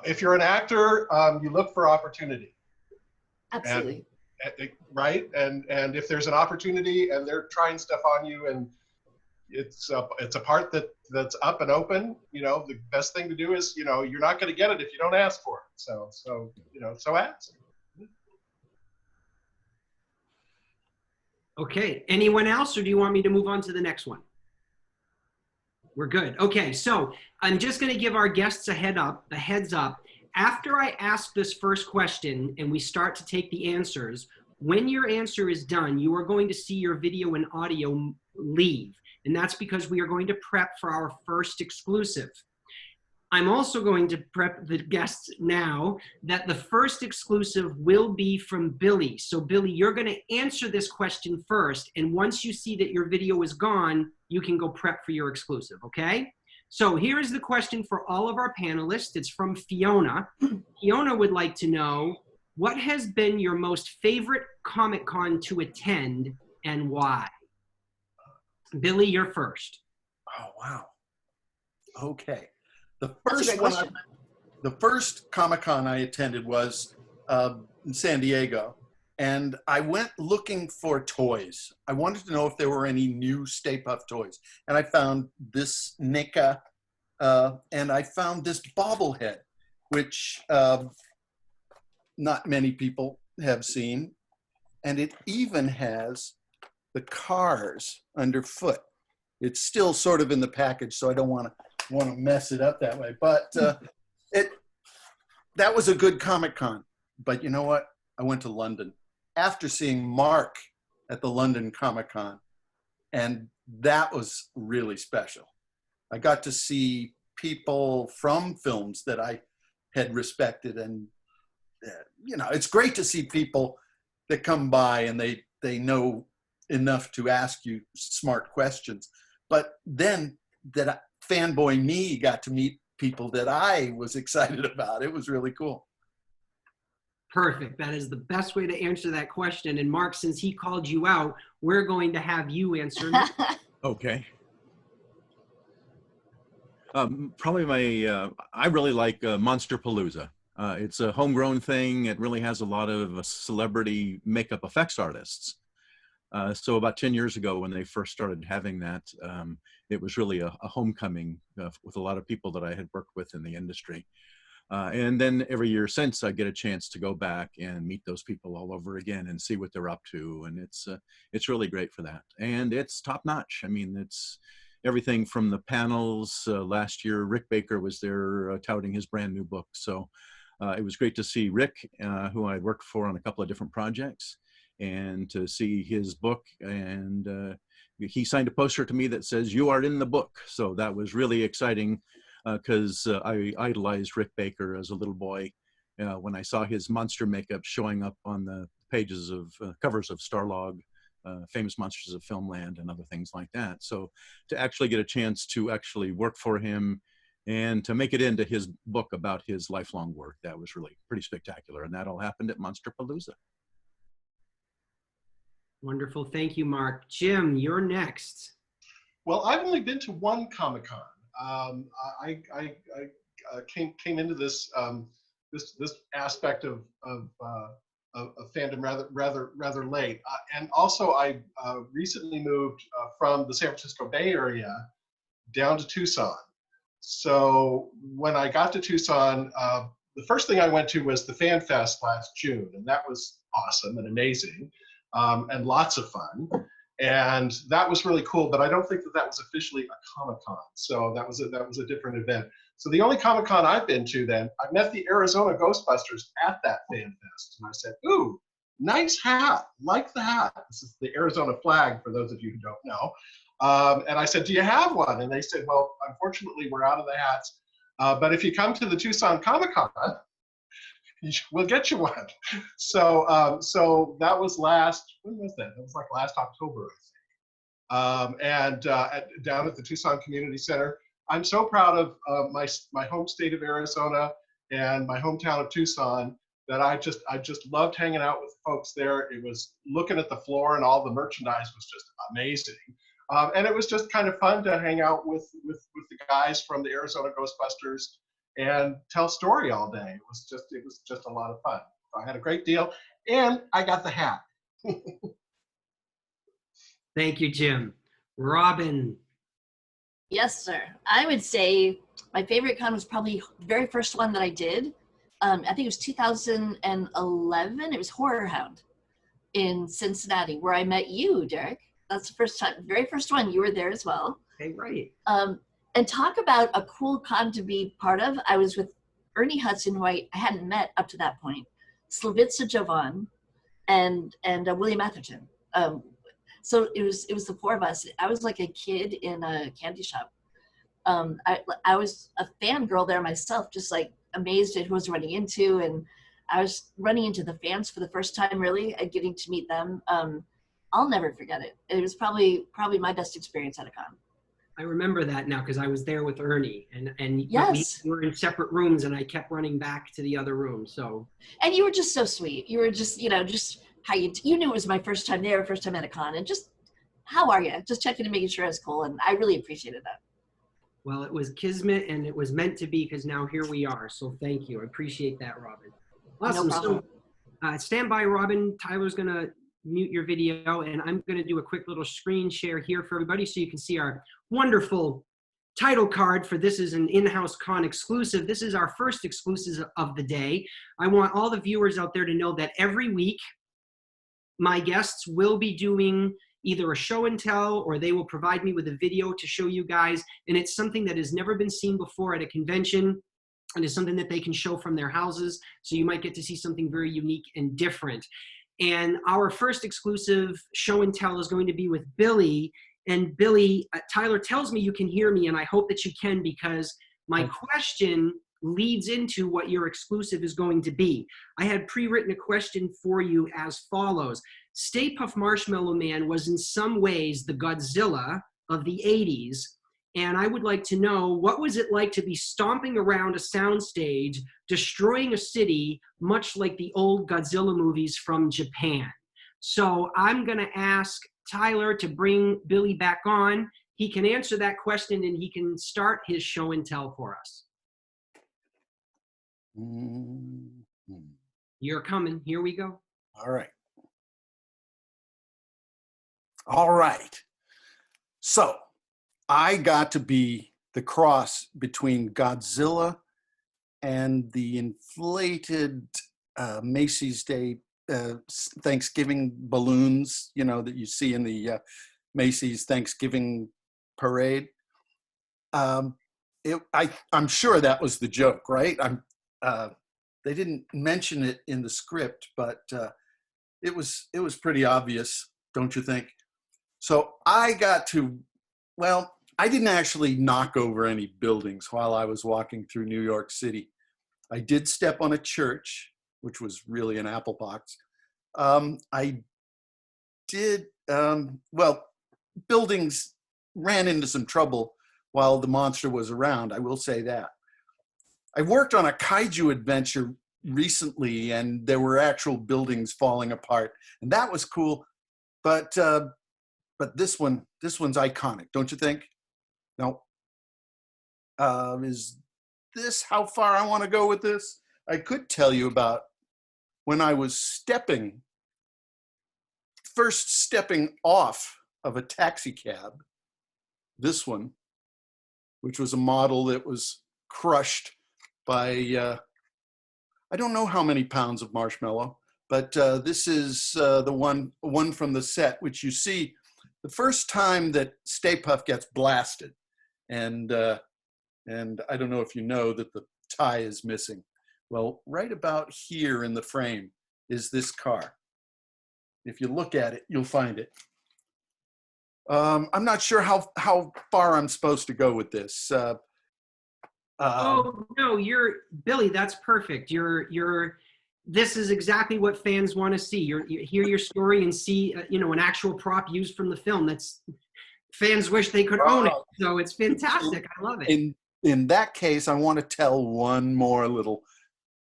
If you're an actor, you look for opportunity. Absolutely. Right? And if there's an opportunity and they're trying stuff on you and it's a part that's up and open, you know, the best thing to do is, you know, you're not going to get it if you don't ask for it. So you know, so ask. Okay, anyone else, or do you want me to move on to the next one? We're good. Okay, so I'm just going to give our guests a heads up. After I ask this first question and we start to take the answers, when your answer is done, you are going to see your video and audio leave. And that's because we are going to prep for our first exclusive. I'm also going to prep the guests now that the first exclusive will be from Billy. So Billy, you're going to answer this question first. And once you see that your video is gone, you can go prep for your exclusive, okay? So here is the question for all of our panelists. It's from Fiona. Fiona would like to know, what has been your most favorite Comic-Con to attend and why? Billy, you're first. Oh, wow. Okay. The first Comic-Con I attended was in San Diego, and I went looking for toys. I wanted to know if there were any new Stay Puft toys, and I found this NECA, and I found this bobblehead, which not many people have seen. And it even has the cars underfoot. It's still sort of in the package, so I don't want to mess it up that way. But that was a good Comic-Con. But you know what? I went to London after seeing Mark at the London Comic-Con, and that was really special. I got to see people from films that I had respected, and you know, it's great to see people that come by and they know enough to ask you smart questions. But then that fanboy me got to meet people that I was excited about. It was really cool. Perfect. That is the best way to answer that question. And Mark, since he called you out, we're going to have you answer. Okay. Probably I really like Monsterpalooza. It's a homegrown thing. It really has a lot of celebrity makeup effects artists. So about 10 years ago, when they first started having that, it was really a homecoming with a lot of people that I had worked with in the industry. And then every year since, I get a chance to go back and meet those people all over again and see what they're up to. And it's really great for that. And it's top notch. I mean, it's everything from the panels. Last year, Rick Baker was there touting his brand new book. So it was great to see Rick, who I worked for on a couple of different projects, and to see his book. And he signed a poster to me that says, "You are in the book." So that was really exciting because I idolized Rick Baker as a little boy when I saw his monster makeup showing up on the pages of covers of Starlog, Famous Monsters of Filmland, and other things like that. So to actually get a chance to actually work for him and to make it into his book about his lifelong work, that was really pretty spectacular. And that all happened at Monsterpalooza. Wonderful. Thank you, Mark. Jim, you're next. Well, I've only been to one Comic-Con. I came into this this aspect of fandom rather late, and also I recently moved from the San Francisco Bay Area down to Tucson. So when I got to Tucson, the first thing I went to was the Fan Fest last June, and that was awesome and amazing, and lots of fun. And that was really cool, but I don't think that was officially a Comic-Con. So that was a different event. So the only Comic-Con I've been to then, I met the Arizona Ghostbusters at that Fan Fest. And I said, "Ooh, nice hat, like the hat." This is the Arizona flag, for those of you who don't know. And I said, "Do you have one?" And they said, "Well, unfortunately, we're out of the hats. But if you come to the Tucson Comic-Con, we'll get you one." So so that was when was that? That was like last October, I think. Down at the Tucson Community Center. I'm so proud of my home state of Arizona and my hometown of Tucson that I just loved hanging out with folks there. It was looking at the floor, and all the merchandise was just amazing. And it was just kind of fun to hang out with the guys from the Arizona Ghostbusters and tell story all day. It was just a lot of fun. So I had a great deal, and I got the hat. Thank you, Jim. Robin. Yes, sir. I would say my favorite con was probably the very first one that I did. I think it was 2011. It was Horror Hound in Cincinnati, where I met you, Derek. That's the first time, very first one. You were there as well. Hey, right. And talk about a cool con to be part of. I was with Ernie Hudson, who I hadn't met up to that point, Slavitsa Jovan, and William Atherton. So it was the four of us. I was like a kid in a candy shop. I was a fangirl there myself, just like amazed at who I was running into, and I was running into the fans for the first time, really, and getting to meet them. I'll never forget it. It was probably my best experience at a con. I remember that now because I was there with Ernie, and yes, we were in separate rooms, and I kept running back to the other room. So, and you were just so sweet. You were just, just how you knew it was my first time there, first time at a con, and just how are you? Just checking and making sure I was cool, and I really appreciated that. Well, it was kismet, and it was meant to be because now here we are. So thank you. I appreciate that, Robin. Awesome. No problem. So stand by, Robin. Tyler's gonna mute your video, and I'm going to do a quick little screen share here for everybody so you can see our wonderful title card for this is an InHouse-CON exclusive. This is our first exclusive of the day. I want all the viewers out there to know that every week, my guests will be doing either a show and tell, or they will provide me with a video to show you guys. And it's something that has never been seen before at a convention, and is something that they can show from their houses. So you might get to see something very unique and different. And our first exclusive show and tell is going to be with Billy. And Billy, Tyler tells me you can hear me, and I hope that you can, because my question leads into what your exclusive is going to be. I had pre-written a question for you as follows. Stay Puft Marshmallow Man was in some ways the Godzilla of the 80s. And I would like to know, what was it like to be stomping around a soundstage, destroying a city, much like the old Godzilla movies from Japan? So I'm going to ask Tyler to bring Billy back on. He can answer that question, and he can start his show and tell for us. You're coming. Here we go. All right. All right. So I got to be the cross between Godzilla and the inflated Macy's Day Thanksgiving balloons, you know, that you see in the Macy's Thanksgiving parade. I'm sure that was the joke, right? They didn't mention it in the script, but it was pretty obvious, don't you think? So I got to, well, I didn't actually knock over any buildings while I was walking through New York City. I did step on a church, which was really an apple box. I did, well, buildings ran into some trouble while the monster was around, I will say that. I worked on a kaiju adventure recently, and there were actual buildings falling apart, and that was cool. But this one's iconic, don't you think? No. Is this how far I want to go with this? I could tell you about when I was first stepping off of a taxi cab. This one, which was a model that was crushed by, I don't know how many pounds of marshmallow, but this is the one from the set, which you see the first time that Stay Puft gets blasted. And I don't know if you know that the tie is missing. Well, right about here in the frame is this car. If you look at it, you'll find it. I'm not sure how far I'm supposed to go with this. Oh no, Billy. That's perfect. This is exactly what fans want to see. You hear your story and see, an actual prop used from the film. That's fans wish they could own it. So it's fantastic. I love it. In that case, I want to tell one more little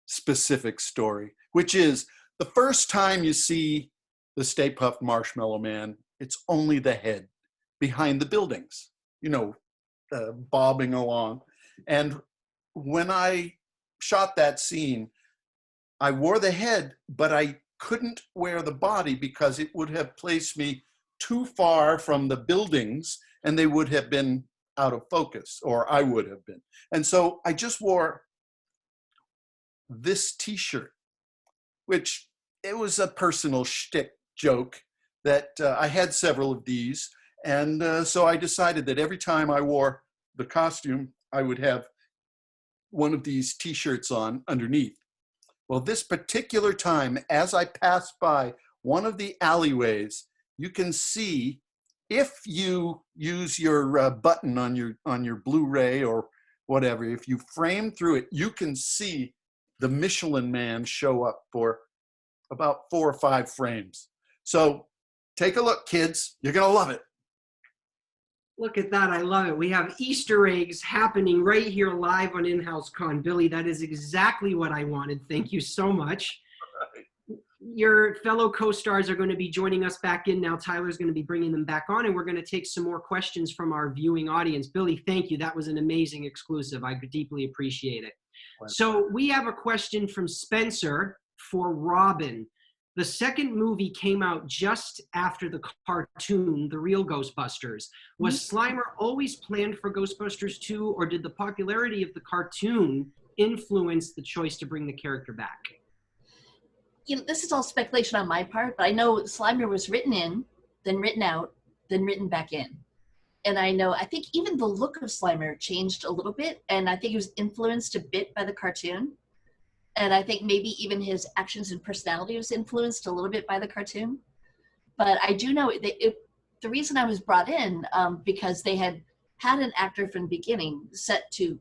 specific story, which is the first time you see the Stay Puft Marshmallow Man, it's only the head behind the buildings, bobbing along. And when I shot that scene, I wore the head, but I couldn't wear the body because it would have placed me too far from the buildings and they would have been out of focus, or I would have been. And so I just wore this t-shirt, which it was a personal shtick joke that I had several of these. And so I decided that every time I wore the costume, I would have one of these t-shirts on underneath. Well, this particular time, as I passed by one of the alleyways, you can see, if you use your button on your Blu-ray or whatever, if you frame through it, you can see the Michelin Man show up for about 4 or 5 frames. So take a look, kids. You're going to love it. Look at that. I love it. We have Easter eggs happening right here live on InHouse-CON. Billy, that is exactly what I wanted. Thank you so much. Your fellow co-stars are going to be joining us back in now. Tyler's going to be bringing them back on, and we're going to take some more questions from our viewing audience. Billy, thank you. That was an amazing exclusive. I deeply appreciate it. So we have a question from Spencer for Robin. The second movie came out just after the cartoon, The Real Ghostbusters. Was Slimer always planned for Ghostbusters 2, or did the popularity of the cartoon influence the choice to bring the character back? You know, this is all speculation on my part, but I know Slimer was written in, then written out, then written back in. And I think even the look of Slimer changed a little bit, and I think it was influenced a bit by the cartoon. And I think maybe even his actions and personality was influenced a little bit by the cartoon. But I do know the reason I was brought in, because they had an actor from the beginning set to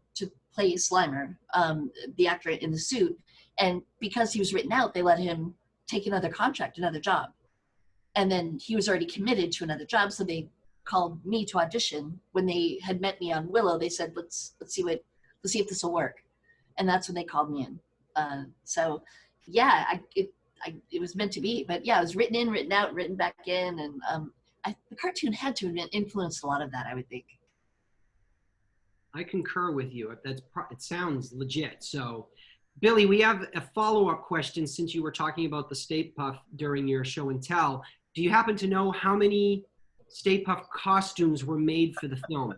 play Slimer, the actor in the suit. And because he was written out, they let him take another contract, another job. And then he was already committed to another job, so they called me to audition. When they had met me on Willow, they said, let's see if this will work. And that's when they called me in. So yeah, it was meant to be, but yeah, it was written in, written out, written back in. And the cartoon had to have influenced a lot of that, I would think. I concur with you. It sounds legit. So Billy, we have a follow-up question since you were talking about the Stay Puft during your show and tell. Do you happen to know how many Stay Puft costumes were made for the film?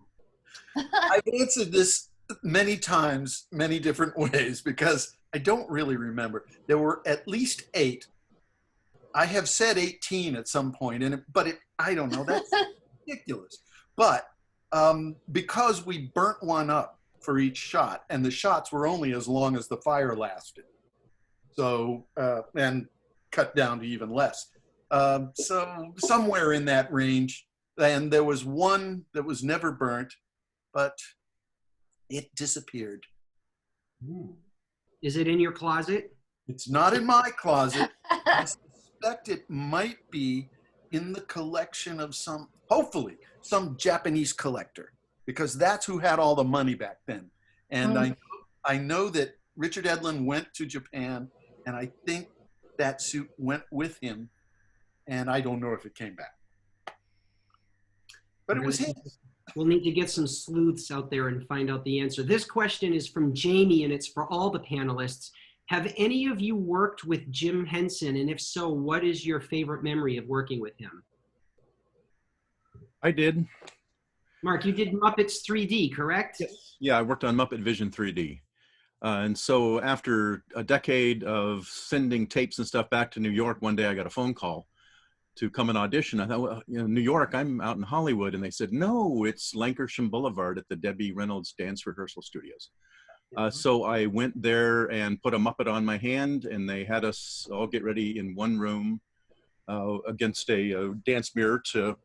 I've answered this many times, many different ways, because I don't really remember. There were at least 8. I have said 18 at some point, but I don't know. That's ridiculous. But because we burnt one up for each shot, and the shots were only as long as the fire lasted, so and cut down to even less. So somewhere in that range. And there was one that was never burnt, but it disappeared. Is it in your closet? It's not in my closet. I suspect it might be in the collection of hopefully some Japanese collector, because that's who had all the money back then. And I know that Richard Edlund went to Japan, and I think that suit went with him, and I don't know if it came back. But it was his. We'll need to get some sleuths out there and find out the answer. This question is from Jamie, and it's for all the panelists. Have any of you worked with Jim Henson? And if so, what is your favorite memory of working with him? I did. Mark, you did Muppets 3D, correct? Yes. Yeah, I worked on Muppet Vision 3D. And so after a decade of sending tapes and stuff back to New York, one day I got a phone call to come and audition. I thought, well, New York, I'm out in Hollywood. And they said, no, it's Lankershim Boulevard at the Debbie Reynolds Dance Rehearsal Studios. So I went there and put a Muppet on my hand, and they had us all get ready in one room against a dance mirror to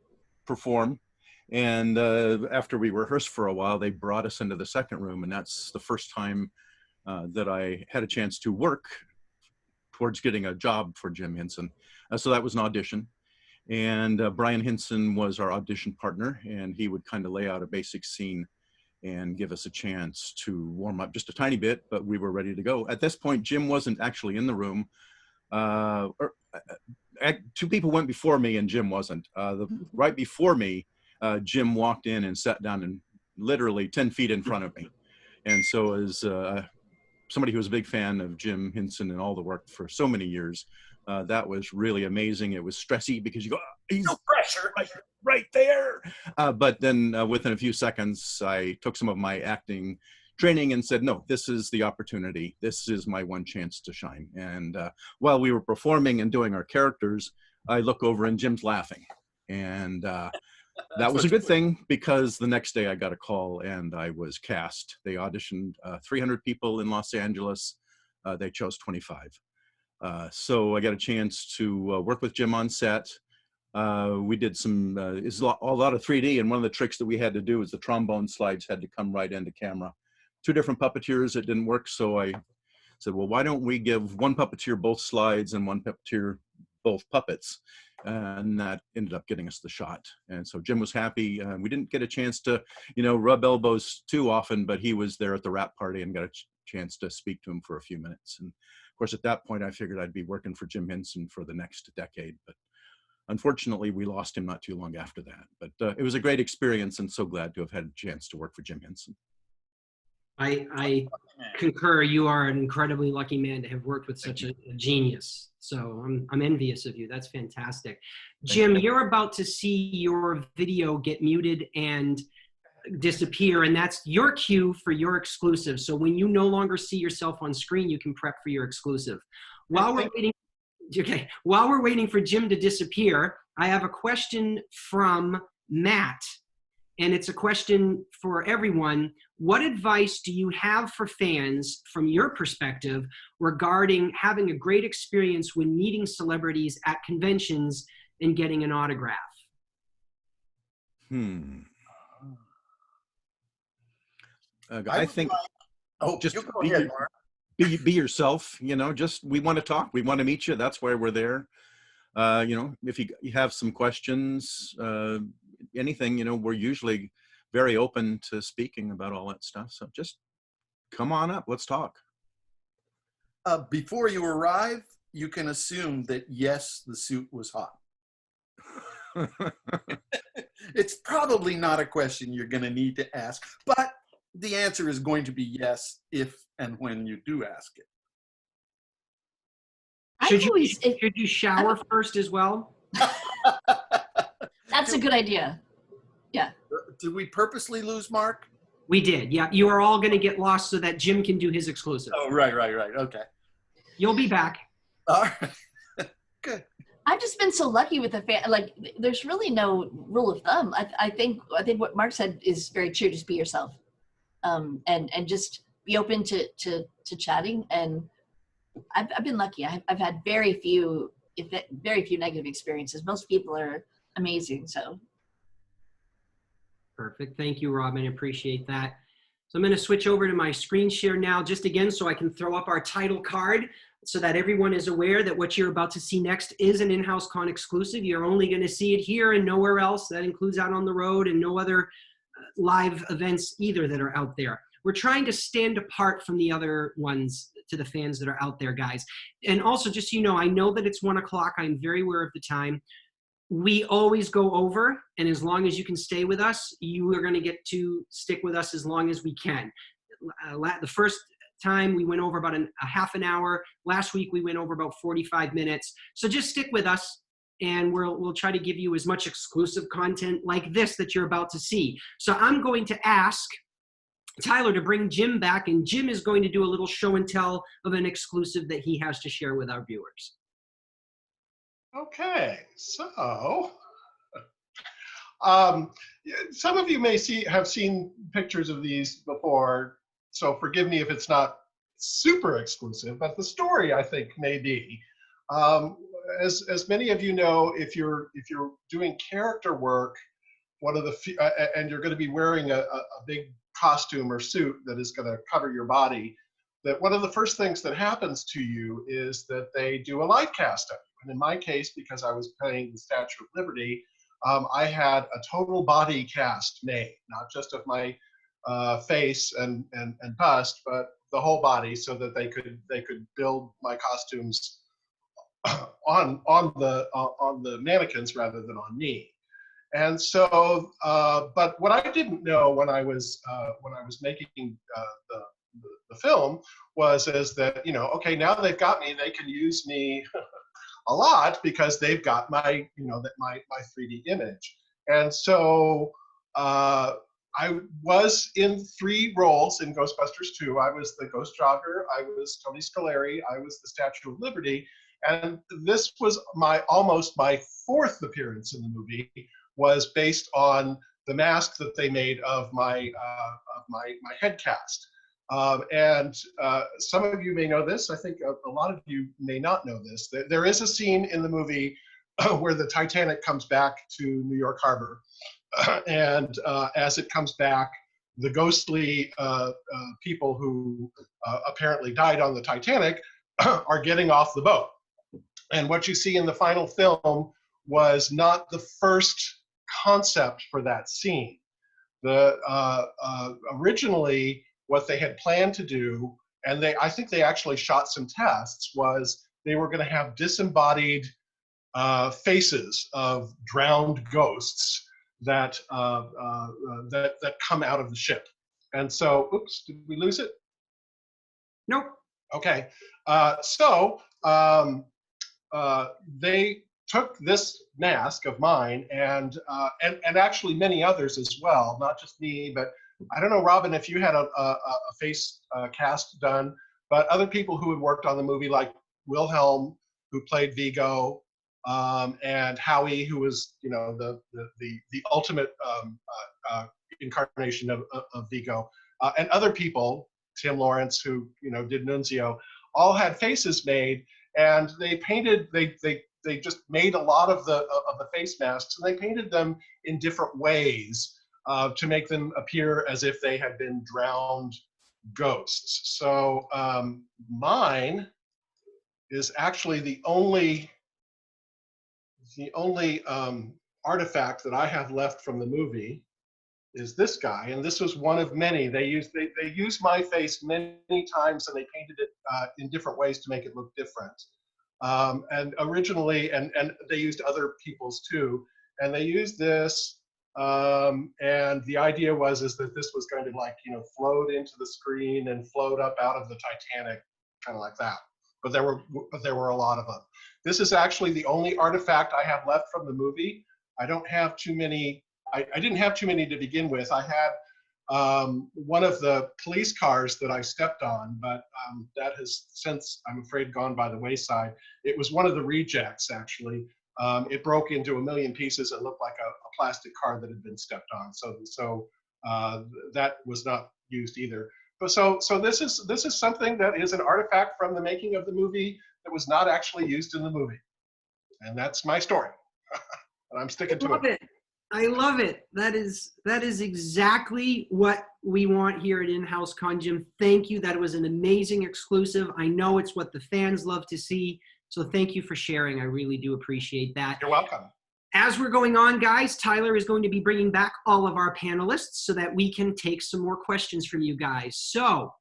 perform. And after we rehearsed for a while, they brought us into the second room, and that's the first time that I had a chance to work towards getting a job for Jim Henson. So that was an audition. And Brian Henson was our audition partner, and he would kind of lay out a basic scene and give us a chance to warm up just a tiny bit, but we were ready to go. At this point, Jim wasn't actually in the room. Two people went before me, and Jim wasn't. Right before me, Jim walked in and sat down and literally 10 feet in front of me. And so as somebody who was a big fan of Jim Henson and all the work for so many years, that was really amazing. It was stressy because you go, oh, he's no pressure, right there. But then within a few seconds, I took some of my acting training and said, no, this is the opportunity. This is my one chance to shine. And while we were performing and doing our characters, I look over and Jim's laughing. And that was a good thing, because the next day I got a call and I was cast. They auditioned 300 people in Los Angeles. They chose 25. So I got a chance to work with Jim on set. We did it's a lot of 3D, and one of the tricks that we had to do is the trombone slides had to come right into camera. 2 different puppeteers, it didn't work, so I said, well, why don't we give one puppeteer both slides and one puppeteer both puppets? And that ended up getting us the shot. And so Jim was happy. We didn't get a chance to, rub elbows too often, but he was there at the wrap party and got a chance to speak to him for a few minutes. And of course, at that point, I figured I'd be working for Jim Henson for the next decade. But unfortunately, we lost him not too long after that. But it was a great experience, and so glad to have had a chance to work for Jim Henson. I concur. You are an incredibly lucky man to have worked with such a genius. So I'm envious of you. That's fantastic. Jim, you're about to see your video get muted and disappear, and that's your cue for your exclusive. So when you no longer see yourself on screen, you can prep for your exclusive. While we're waiting for Jim to disappear, I have a question from Matt, and it's a question for everyone. What advice do you have for fans from your perspective regarding having a great experience when meeting celebrities at conventions and getting an autograph? I think just you go ahead, Mark. be yourself, just we want to talk. We want to meet you. That's why we're there. If you have some questions, anything, we're usually very open to speaking about all that stuff. So just come on up. Let's talk. Before you arrive, you can assume that, yes, the suit was hot. It's probably not a question you're going to need to ask, but the answer is going to be yes if and when you do ask it. Should you shower first as well? That's a good idea. Yeah. Did we purposely lose Mark? We did. Yeah. You are all going to get lost so that Jim can do his exclusive. Oh, right. Okay. You'll be back. All right. Good. I've just been so lucky with the fan. Like, there's really no rule of thumb. I think what Mark said is very true. Just be yourself, and just be open to chatting. And I've been lucky. I've had very few negative experiences. Most people are amazing. So. Perfect. Thank you, Robin. I appreciate that. So I'm going to switch over to my screen share now, just again, so I can throw up our title card so that everyone is aware that what you're about to see next is an InHouse-CON exclusive. You're only going to see it here and nowhere else. That includes out on the road and no other live events either that are out there. We're trying to stand apart from the other ones to the fans that are out there, guys. And also, just so you know, I know that it's 1 o'clock. I'm very aware of the time. We always go over, and as long as you can stay with us, you are going to get to stick with us as long as we can. The first time we went over about a half an hour. Last week we went over about 45 minutes. So just stick with us, and we'll try to give you as much exclusive content like this that you're about to see. So I'm going to ask Tyler to bring Jim back, and Jim is going to do a little show and tell of an exclusive that he has to share with our viewers. Okay, so some of you may have seen pictures of these before, so forgive me if it's not super exclusive, but the story I think may be. As many of you know, if you're doing character work, one of the and you're going to be wearing a big costume or suit that is going to cover your body, that one of the first things that happens to you is that they do a light cast of you. And in my case, because I was playing the Statue of Liberty, I had a total body cast made, not just of my face and bust, but the whole body, so that they could build my costumes on the mannequins rather than on me. And so, but what I didn't know when I was making the film is that, okay, now they've got me, they can use me a lot because they've got my my 3D image. And so I was in 3 roles in Ghostbusters 2. I was the Ghost Jogger, I was Tony Scoleri, I was the Statue of Liberty, and this was almost my 4th appearance in the movie, was based on the mask that they made of my head cast. And some of you may know this. I think a lot of you may not know this. There is a scene in the movie where the Titanic comes back to New York Harbor. And as it comes back, the ghostly people who apparently died on the Titanic are getting off the boat. And what you see in the final film was not the first concept for that scene. Originally, what they had planned to do, and I think they actually shot some tests, was they were going to have disembodied faces of drowned ghosts that come out of the ship. And so, oops, did we lose it? Nope. Okay. They took this mask of mine and actually many others as well, not just me, but I don't know, Robin, if you had a face cast done, but other people who had worked on the movie, like Wilhelm, who played Vigo, and Howie, who was, you know, the ultimate incarnation of Vigo, and other people, Tim Lawrence, who, you know, did Nunzio, all had faces made, and they painted, they just made a lot of the face masks, and they painted them in different ways to make them appear as if they had been drowned ghosts. So mine is actually the only artifact that I have left from the movie is this guy, and this was one of many. They used my face many times, and they painted it in different ways to make it look different. And originally, and they used other people's too, and they used this, and the idea was that this was going to, like, you know, float into the screen and float up out of the Titanic, kind of like that. But there were a lot of them. This is actually the only artifact I have left from the movie. I don't have too many. I didn't have too many to begin with. I had one of the police cars that I stepped on, but that has since, I'm afraid, gone by the wayside. It was one of the rejects, actually. It broke into a million pieces and looked like a plastic car that had been stepped on. So that was not used either. But so this is something that is an artifact from the making of the movie that was not actually used in the movie, and that's my story. And I'm sticking to it. I love it. That is exactly what we want here at InHouse-CON, Jim. Thank you. That was an amazing exclusive. I know it's what the fans love to see. So thank you for sharing. I really do appreciate that. You're welcome. As we're going on, guys, Tyler is going to be bringing back all of our panelists so that we can take some more questions from you guys. So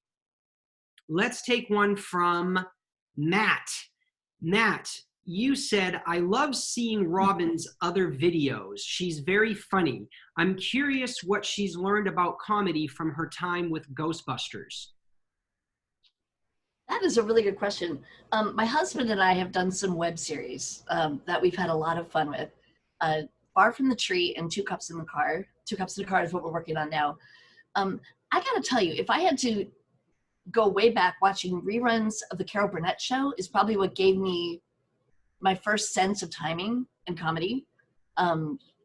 let's take one from Matt. Matt, you said, I love seeing Robin's other videos. She's very funny. I'm curious what she's learned about comedy from her time with Ghostbusters. That is a really good question. My husband and I have done some web series that we've had a lot of fun with. Far from the Tree and Two Cups in the Car. Two Cups in the Car is what we're working on now. I gotta tell you, if I had to go way back, watching reruns of the Carol Burnett Show is probably what gave me my first sense of timing and comedy.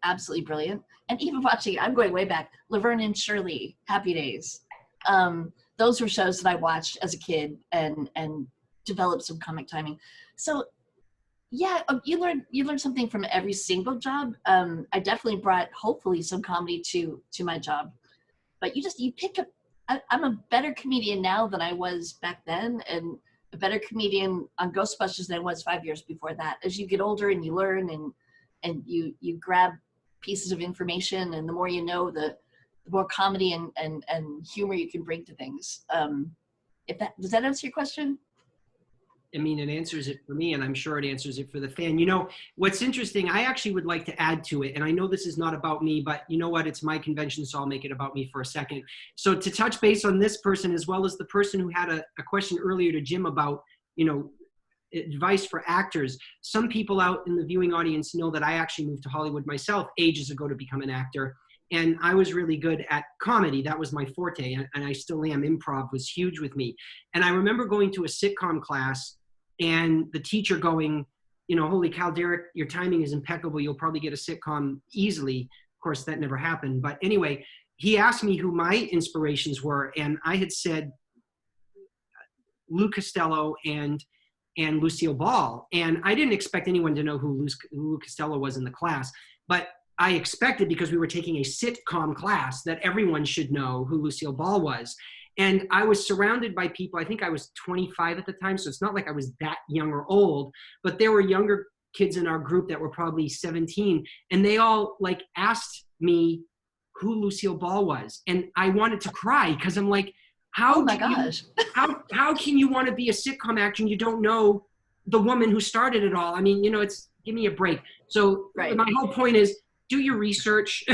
Absolutely brilliant. And even watching, I'm going way back, Laverne and Shirley, Happy Days. Those were shows that I watched as a kid and developed some comic timing. So yeah, you learn something from every single job. I definitely brought, hopefully, some comedy to my job. But you pick up, I'm a better comedian now than I was back then, and a better comedian on Ghostbusters than I was 5 years before that. As you get older and you learn and you grab pieces of information, and the more you know, the more comedy and humor you can bring to things. Does that answer your question? I mean, it answers it for me, and I'm sure it answers it for the fan. You know, what's interesting, I actually would like to add to it, and I know this is not about me, but you know what? It's my convention, so I'll make it about me for a second. So to touch base on this person, as well as the person who had a question earlier to Jim about, you know, advice for actors. Some people out in the viewing audience know that I actually moved to Hollywood myself ages ago to become an actor. And I was really good at comedy. That was my forte, and I still am. Improv was huge with me. And I remember going to a sitcom class and the teacher going, you know, holy cow, Derek, your timing is impeccable. You'll probably get a sitcom easily. Of course, that never happened. But anyway, he asked me who my inspirations were. And I had said Lou Costello and Lucille Ball. And I didn't expect anyone to know who Lou Costello was in the class. But I expected, because we were taking a sitcom class, that everyone should know who Lucille Ball was. And I was surrounded by people. I think I was 25 at the time, so it's not like I was that young or old, but there were younger kids in our group that were probably 17, and they all like asked me who Lucille Ball was. And I wanted to cry, because I'm like, how can you want to be a sitcom actor and you don't know the woman who started it all? I mean, you know, give me a break. So my whole point is, do your research.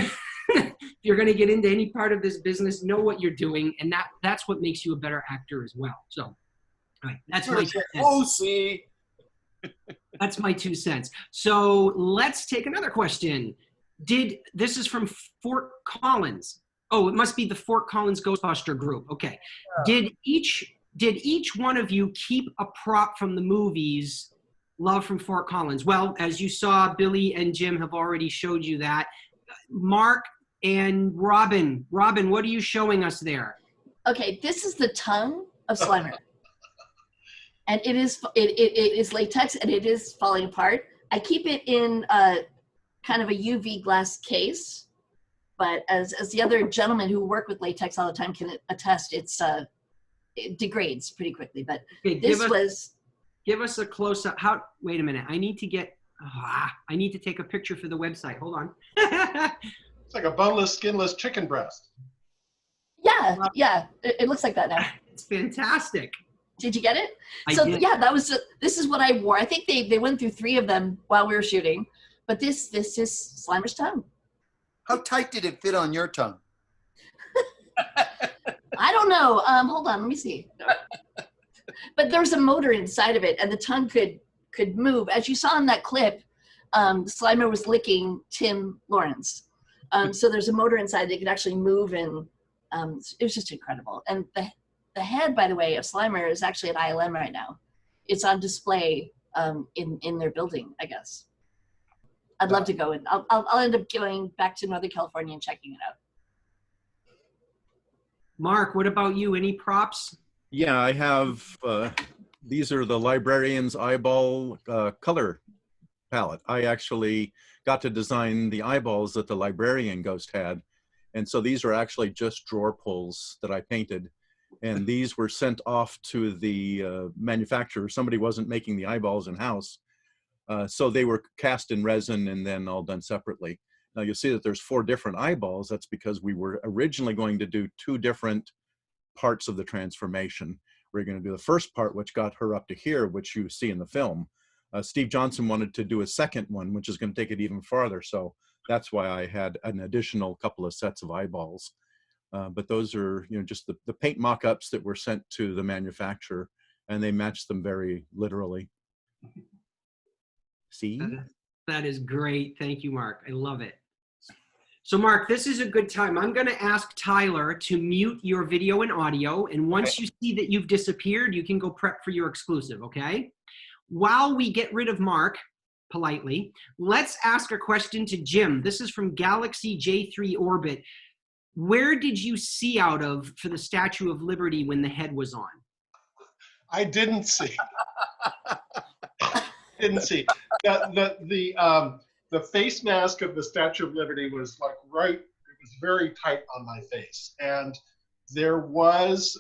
If you're going to get into any part of this business, know what you're doing, and that's what makes you a better actor as well. So All right, that's Sort my of 2 say, cents. oh, see. That's my 2 cents. So let's take another question. This is from Fort Collins. Oh, it must be the Fort Collins Ghostbuster group. Okay. Did each one of you keep a prop from the movies Love from Fort Collins? Well, as you saw, Billy and Jim have already showed you that. Mark and Robin, what are you showing us there? Okay, this is the tongue of Slimer. And it is latex and it is falling apart. I keep it in kind of a UV glass case, but as the other gentlemen who work with latex all the time can attest, it degrades pretty quickly. But Okay, give us a close up. Wait a minute. I need to take a picture for the website. Hold on. It's like a boneless, skinless chicken breast. Yeah, it looks like that now. It's fantastic. Did you get it? I did. Yeah, this is what I wore. I think they went through 3 of them while we were shooting, but this is Slimer's tongue. How tight did it fit on your tongue? I don't know. Hold on, let me see. But there was a motor inside of it, and the tongue could move. As you saw in that clip, Slimer was licking Tim Lawrence. So there's a motor inside that could actually move, and it was just incredible. And the head, by the way, of Slimer is actually at ILM right now. It's on display in their building, I guess. I'd love to go, and I'll end up going back to Northern California and checking it out. Mark, what about you? Any props? Yeah, I have, these are the librarian's eyeball color palette. I actually got to design the eyeballs that the librarian ghost had. And so these are actually just drawer pulls that I painted. And these were sent off to the manufacturer. Somebody wasn't making the eyeballs in-house. So they were cast in resin and then all done separately. Now you'll see that there's 4 different eyeballs. That's because we were originally going to do 2 different parts of the transformation. We're going to do the first part, which got her up to here, which you see in the film. Steve Johnson wanted to do a second one, which is going to take it even farther. So that's why I had an additional couple of sets of eyeballs. But those are, just the paint mock-ups that were sent to the manufacturer, and they matched them very literally. See? That is great. Thank you, Mark. I love it. So Mark, this is a good time. I'm going to ask Tyler to mute your video and audio. And once you see that you've disappeared, you can go prep for your exclusive, okay? While we get rid of Mark, politely, let's ask a question to Jim. This is from Galaxy J3 Orbit. Where did you see out of for the Statue of Liberty when the head was on? I didn't see. Didn't see. The face mask of the Statue of Liberty was like it was very tight on my face. And there was,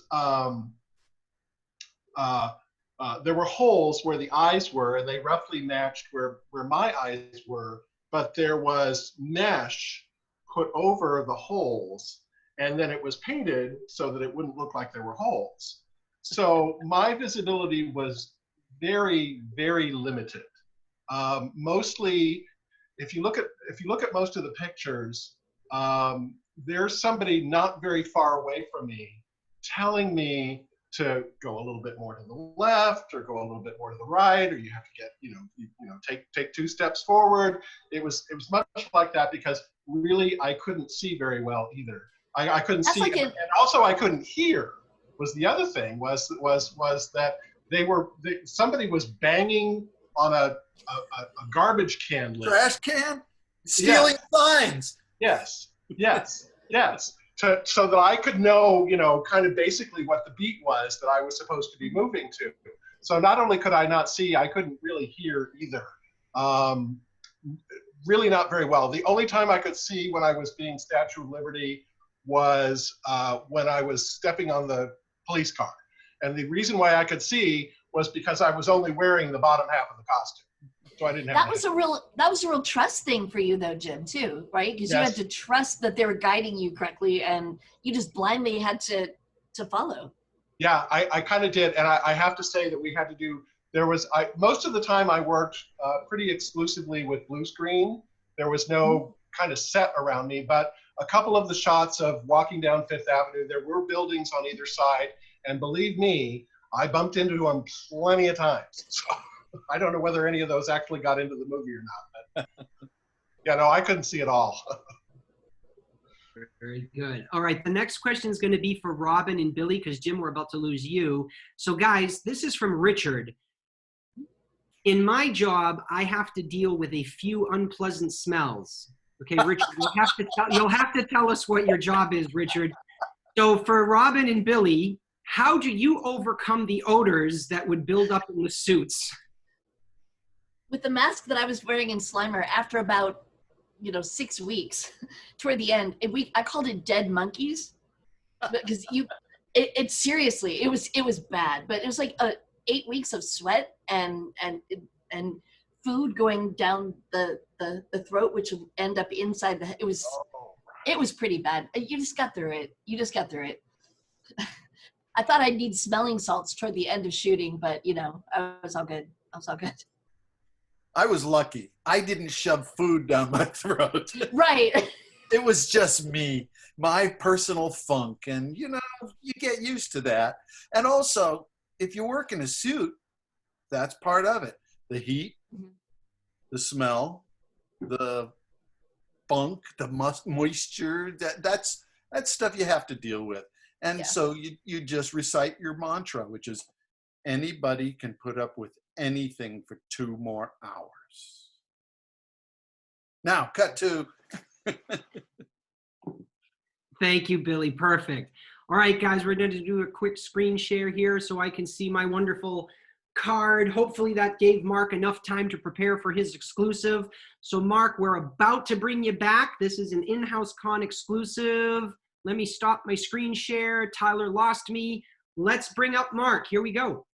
there were holes where the eyes were, and they roughly matched where my eyes were, but there was mesh put over the holes, and then it was painted so that it wouldn't look like there were holes. So my visibility was very, very limited. Mostly, if you look at most of the pictures, there's somebody not very far away from me telling me to go a little bit more to the left or go a little bit more to the right, or you have to get, take 2 steps forward. It was much like that, because really I couldn't see very well either. I couldn't see, and also I couldn't hear. Was the other thing was that somebody was banging on a garbage can lid. Trash can? Stealing signs. Yes. So that I could know, kind of basically what the beat was that I was supposed to be moving to. So not only could I not see, I couldn't really hear either. Really not very well. The only time I could see when I was being Statue of Liberty was when I was stepping on the police car. And the reason why I could see was because I was only wearing the bottom half of the costume. So I didn't have that was a real trust thing for you though, Jim, too, right? Because you had to trust that they were guiding you correctly, and you just blindly had to follow. Yeah, I kind of did. And I have to say that we had to do, most of the time I worked pretty exclusively with blue screen. There was no kind of set around me, but a couple of the shots of walking down Fifth Avenue, there were buildings on either side. And believe me, I bumped into them plenty of times. So I don't know whether any of those actually got into the movie or not. But yeah, no, I couldn't see it all. Very good. All right, the next question is going to be for Robin and Billy, because Jim, we're about to lose you. So guys, this is from Richard. In my job, I have to deal with a few unpleasant smells. Okay, Richard, you'll have to tell us what your job is, Richard. So for Robin and Billy, how do you overcome the odors that would build up in the suits? With the mask that I was wearing in Slimer, after about 6 weeks, toward the end, I called it dead monkeys, because it seriously, it was bad, but it was like 8 weeks of sweat and food going down the throat, which would end up inside it was pretty bad. You just got through it. I thought I'd need smelling salts toward the end of shooting, but I was all good. I was lucky. I didn't shove food down my throat. Right. It was just me, my personal funk. And, you get used to that. And also, if you work in a suit, that's part of it. The heat, the smell, the funk, the moisture, that's stuff you have to deal with. And so you just recite your mantra, which is anybody can put up with anything for 2 more hours. Now, cut to. Thank you, Billy. Perfect. All right, guys, we're going to do a quick screen share here so I can see my wonderful card. Hopefully that gave Mark enough time to prepare for his exclusive. So Mark, we're about to bring you back. This is an InHouse-CON exclusive. Let me stop my screen share. Tyler lost me. Let's bring up Mark. Here we go.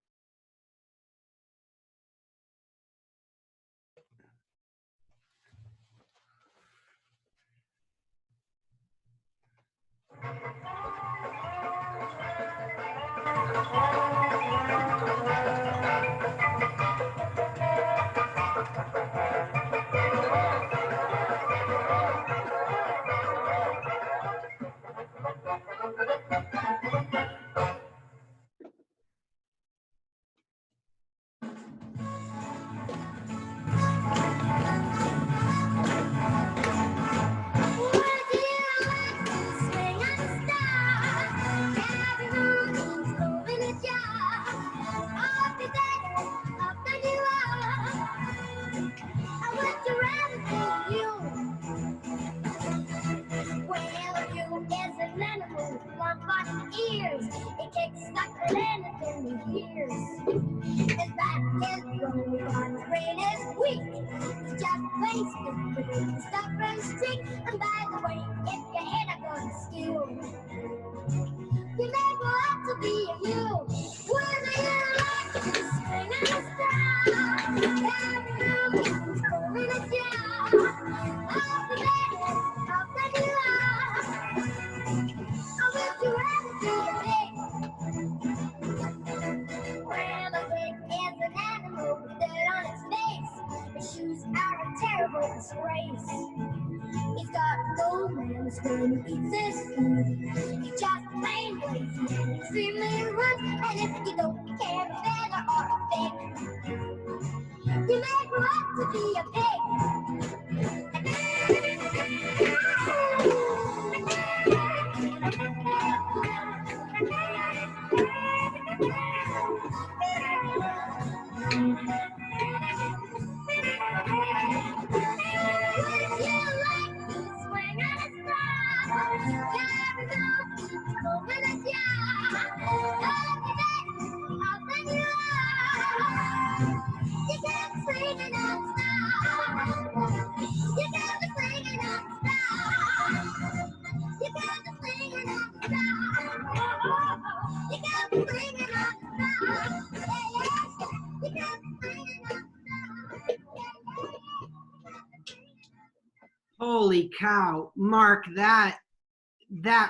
Holy cow, Mark, that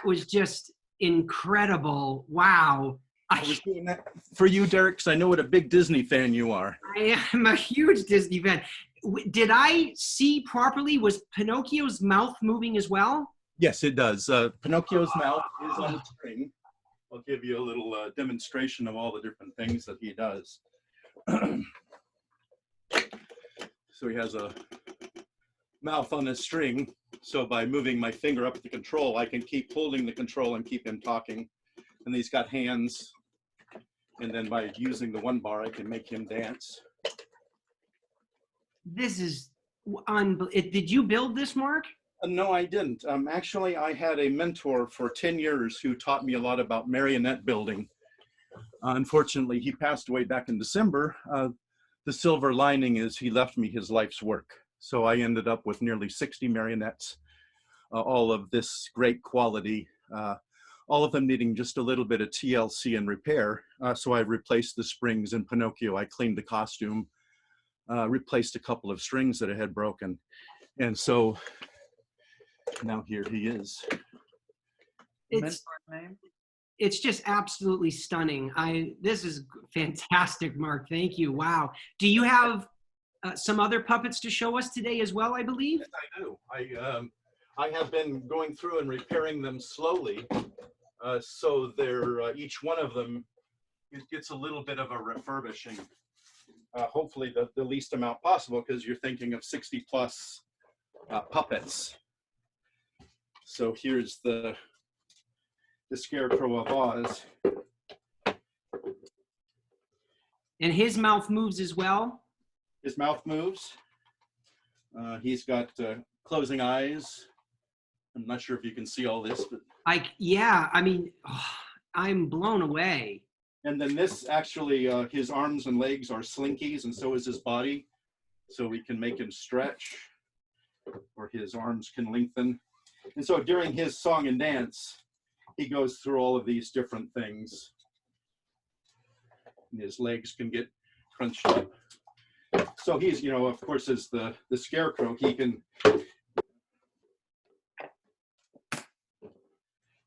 was just incredible. Wow. I was doing that for you, Derek, because I know what a big Disney fan you are. I am a huge Disney fan. Did I see properly? Was Pinocchio's mouth moving as well? Yes, it does. Pinocchio's mouth is on the screen. I'll give you a little demonstration of all the different things that he does. So he has a mouth on a string. So by moving my finger up the control, I can keep holding the control and keep him talking. And he's got hands. And then by using the one bar, I can make him dance. This is unbelievable. Did you build this, Mark? No, I didn't. Actually, I had a mentor for 10 years who taught me a lot about marionette building. Unfortunately, he passed away back in December. The silver lining is he left me his life's work. So I ended up with nearly 60 marionettes, all of this great quality, all of them needing just a little bit of TLC and repair. So I replaced the springs in Pinocchio. I cleaned the costume, replaced a couple of strings that had broken. And so now here he is. It's just absolutely stunning. This is fantastic, Mark. Thank you. Wow. Do you have some other puppets to show us today as well, I believe? Yes, I do. I have been going through and repairing them slowly. So they're, each one of them gets a little bit of a refurbishing. Hopefully the least amount possible, because you're thinking of 60 plus puppets. So here's the Scarecrow of Oz. And his mouth moves as well? His mouth moves. He's got closing eyes. I'm not sure if you can see all this, but yeah, I mean, I'm blown away. and then this actually, his arms and legs are slinkies, and so is his body. So we can make him stretch, or his arms can lengthen. And so during his song and dance, he goes through all of these different things. And his legs can get crunched up. So he's, you know, of course, as the Scarecrow, he can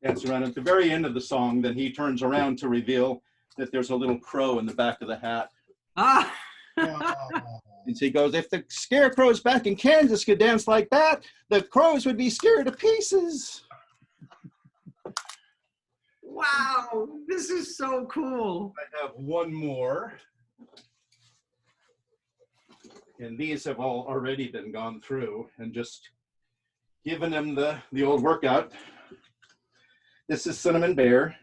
dance around. At the very end of the song, then he turns around to reveal that there's a little crow in the back of the hat. Ah! And so he goes, if the scarecrows back in Kansas could dance like that, the crows would be scared to pieces. Wow, this is so cool. I have one more. And these have all already been gone through and just given them the old workout. This is Cinnamon Bear.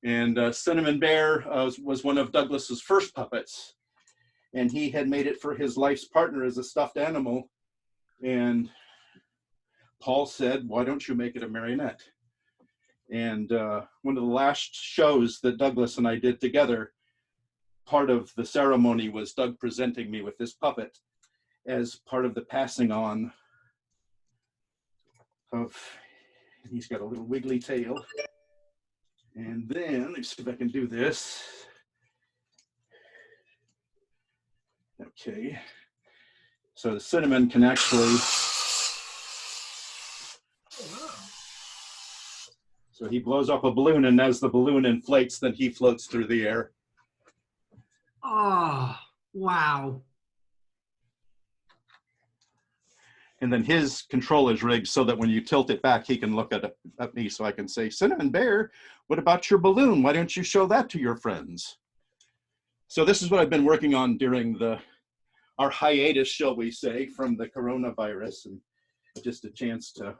And Cinnamon Bear was one of Douglas's first puppets. And he had made it for his life's partner as a stuffed animal. And Paul said, why don't you make it a marionette? And one of the last shows that Douglas and I did together, part of the ceremony was Doug presenting me with this puppet as part of the passing on of, he's got a little wiggly tail. And then, let's see if I can do this. Okay, so the Cinnamon can actually, so he blows up a balloon, and as the balloon inflates, then he floats through the air. Oh, wow. And then his control is rigged so that when you tilt it back, he can look at me so I can say, Cinnamon Bear, what about your balloon? Why don't you show that to your friends? So this is what I've been working on during our hiatus, shall we say, from the coronavirus, and just a chance to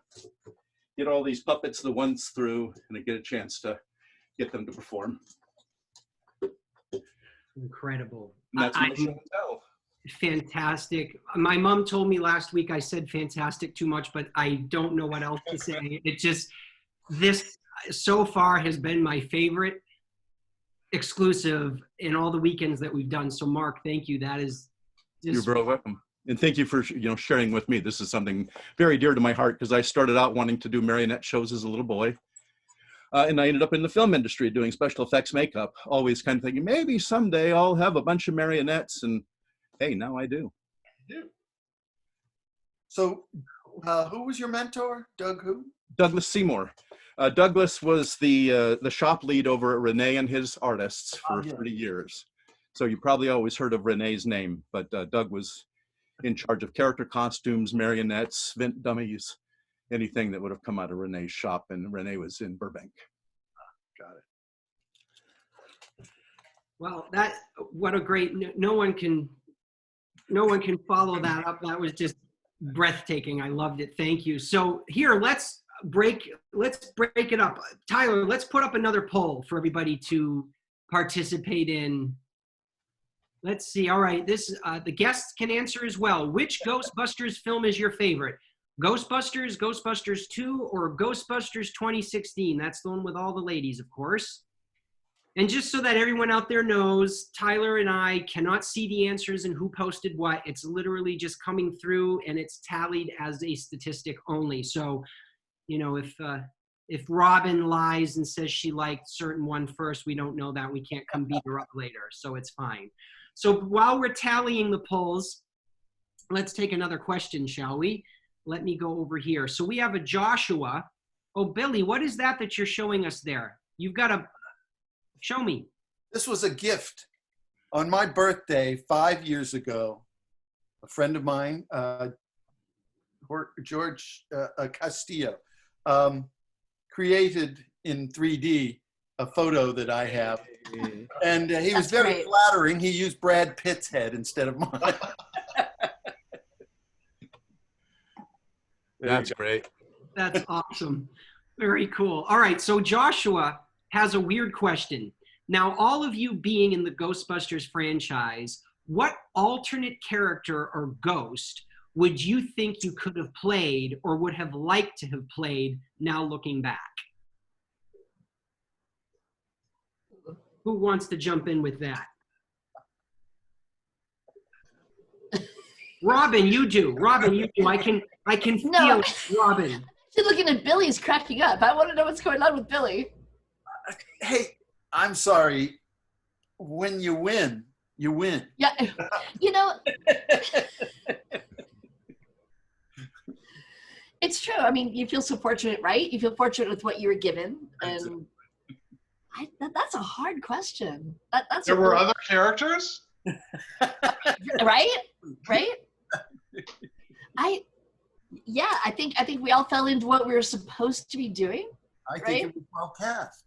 get all these puppets the once through and get a chance to get them to perform. Incredible. And that's my show and tell. Fantastic. My mom told me last week I said fantastic too much, but I don't know what else to say. It just, this so far has been my favorite exclusive in all the weekends that we've done. So Mark, thank you. That is just... You're very welcome. And thank you for sharing with me. This is something very dear to my heart because I started out wanting to do marionette shows as a little boy. And I ended up in the film industry doing special effects makeup, always kind of thinking, maybe someday I'll have a bunch of marionettes, and hey, now I do. So who was your mentor? Doug who? Douglas Seymour. Douglas was the shop lead over at Rene and his artists for 30 years. So you probably always heard of Rene's name, but Doug was in charge of character costumes, marionettes, vent dummies, anything that would have come out of Rene's shop, and Rene was in Burbank. Got it. Well, what a great, no one can follow that up. That was just breathtaking. I loved it. Thank you. So here, let's break it up. Tyler, let's put up another poll for everybody to participate in. Let's see. All right. The guests can answer as well. Which Ghostbusters film is your favorite? Ghostbusters, Ghostbusters 2, or Ghostbusters 2016? That's the one with all the ladies, of course. And just so that everyone out there knows, Tyler and I cannot see the answers and who posted what. It's literally just coming through, and it's tallied as a statistic only. So, you know, if Robin lies and says she liked certain one first, we don't know that. We can't come beat her up later, so it's fine. So while we're tallying the polls, let's take another question, shall we? Let me go over here. So we have a Joshua. Oh, Billy, what is that you're showing us there? You've got to show me. This was a gift on my birthday 5 years ago. A friend of mine, George Castillo, created in 3D a photo that I have. And he was very flattering. He used Brad Pitt's head instead of mine. That's great. That's awesome. Very cool. All right, so Joshua has a weird question. Now, all of you being in the Ghostbusters franchise, what alternate character or ghost would you think you could have played or would have liked to have played now looking back? Who wants to jump in with that? Robin, you do. Robin, you do. I can feel it. Robin. She's looking at Billy's cracking up. I want to know what's going on with Billy. Hey, I'm sorry. When you win, you win. Yeah, you know, it's true. I mean, you feel so fortunate, right? You feel fortunate with what you were given, and that's a hard question. There were other characters, right? I think we all fell into what we were supposed to be doing. I think it was well cast.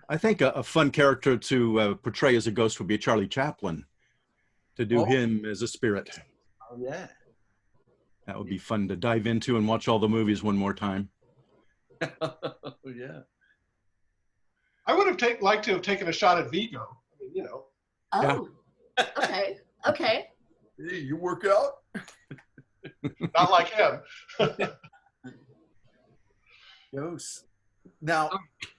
I think a fun character to portray as a ghost would be Charlie Chaplin, to do him as a spirit. Oh, yeah. That would be fun to dive into and watch all the movies one more time. Yeah. I would have liked to have taken a shot at Vigo. I mean, you know. Oh, yeah. Okay. Hey, you work out? Not like him. Ghosts. Now,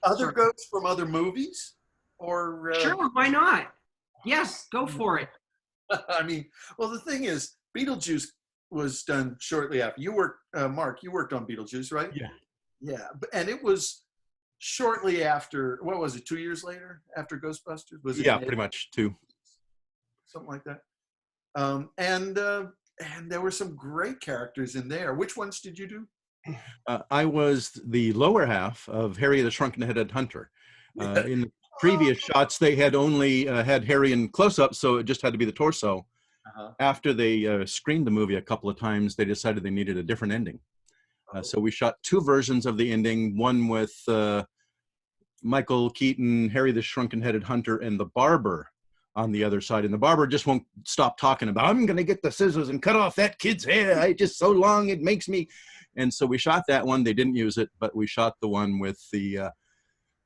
other ghosts from other movies? Or Sure, why not? Yes, go for it. I mean, well, the thing is, Beetlejuice was done shortly after. You worked, Mark, you worked on Beetlejuice, right? Yeah. Yeah, and it was shortly after, what was it, 2 years later after Ghostbusters? Was it? Yeah, pretty much 2. Something like that. And there were some great characters in there. Which ones did you do? I was the lower half of Harry the Shrunken-Headed Hunter. In the previous shots, they had only had Harry in close-up, so it just had to be the torso. After they screened the movie a couple of times, they decided they needed a different ending. So we shot 2 versions of the ending, one with Michael Keaton, Harry the Shrunken-Headed Hunter, and the barber on the other side. And the barber just won't stop talking about, I'm going to get the scissors and cut off that kid's hair. It's just so long, it makes me... And so we shot that one. They didn't use it, but we shot the one with the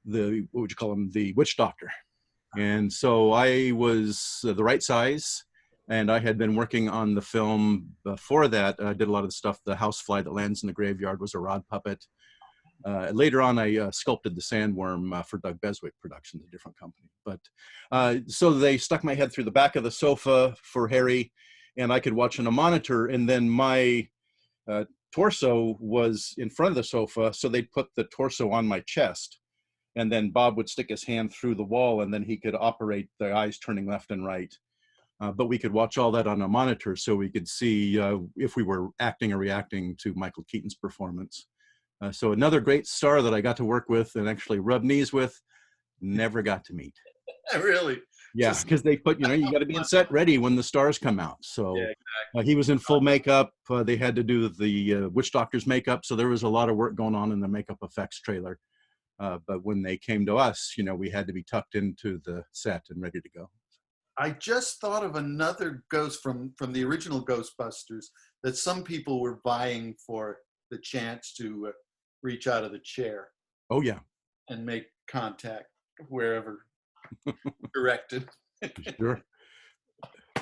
what would you call him? The witch doctor. And so I was the right size, and I had been working on the film before that. I did a lot of the stuff. The housefly that lands in the graveyard was a rod puppet. Later on, I sculpted the sandworm for Doug Beswick Productions, a different company. But so they stuck my head through the back of the sofa for Harry, and I could watch on a monitor, and then my torso was in front of the sofa, so they'd put the torso on my chest, and then Bob would stick his hand through the wall, and then he could operate the eyes turning left and right. But we could watch all that on a monitor, so we could see if we were acting or reacting to Michael Keaton's performance. So another great star that I got to work with and actually rub knees with, never got to meet. Really? Yeah, because they put, you got to be in set ready when the stars come out. So yeah, exactly. He was in full makeup. They had to do the witch doctor's makeup. So there was a lot of work going on in the makeup effects trailer. But when they came to us, we had to be tucked into the set and ready to go. I just thought of another ghost from the original Ghostbusters that some people were vying for the chance to reach out of the chair. Oh, yeah. And make contact wherever directed. Sure.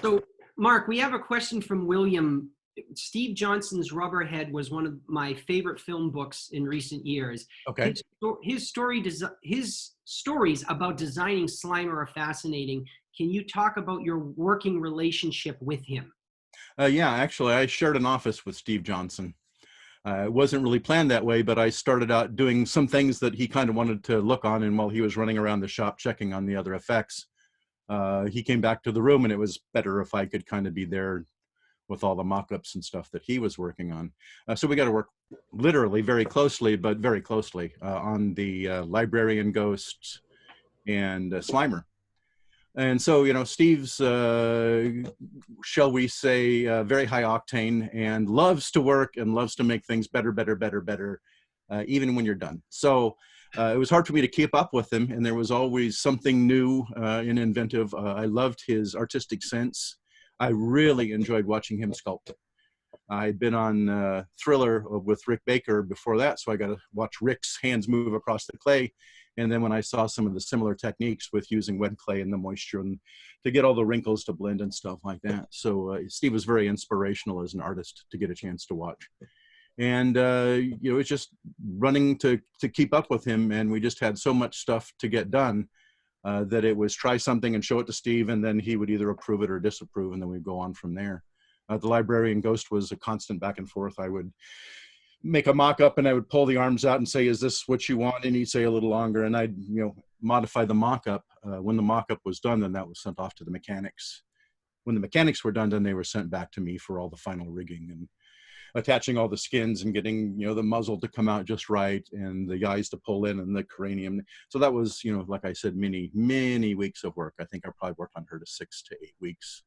So, Mark, we have a question from William. Steve Johnson's Rubberhead was one of my favorite film books in recent years. Okay. His stories about designing Slimer are fascinating. Can you talk about your working relationship with him? Yeah, actually, I shared an office with Steve Johnson. It wasn't really planned that way, but I started out doing some things that he kind of wanted to look on, and while he was running around the shop checking on the other effects, he came back to the room, and it was better if I could kind of be there with all the mock-ups and stuff that he was working on. So we got to work literally very closely on the Librarian Ghosts and Slimer. And so, Steve's, shall we say, very high octane and loves to work and loves to make things better, even when you're done. So it was hard for me to keep up with him, and there was always something new and inventive. I loved his artistic sense. I really enjoyed watching him sculpt. I'd been on Thriller with Rick Baker before that, so I got to watch Rick's hands move across the clay. And then when I saw some of the similar techniques with using wet clay and the moisture and to get all the wrinkles to blend and stuff like that. So Steve was very inspirational as an artist to get a chance to watch. And, it's just running to keep up with him. And we just had so much stuff to get done that it was try something and show it to Steve, and then he would either approve it or disapprove, and then we'd go on from there. The Librarian Ghost was a constant back and forth. I would make a mock-up and I would pull the arms out and say, is this what you want? And he'd say a little longer, and I'd modify the mock-up. When the mock-up was done, then that was sent off to the mechanics. When the mechanics were done, then they were sent back to me for all the final rigging and attaching all the skins and getting the muzzle to come out just right and the eyes to pull in and the cranium. So that was like I said, many weeks of work. I think I probably worked on her to 6 to 8 weeks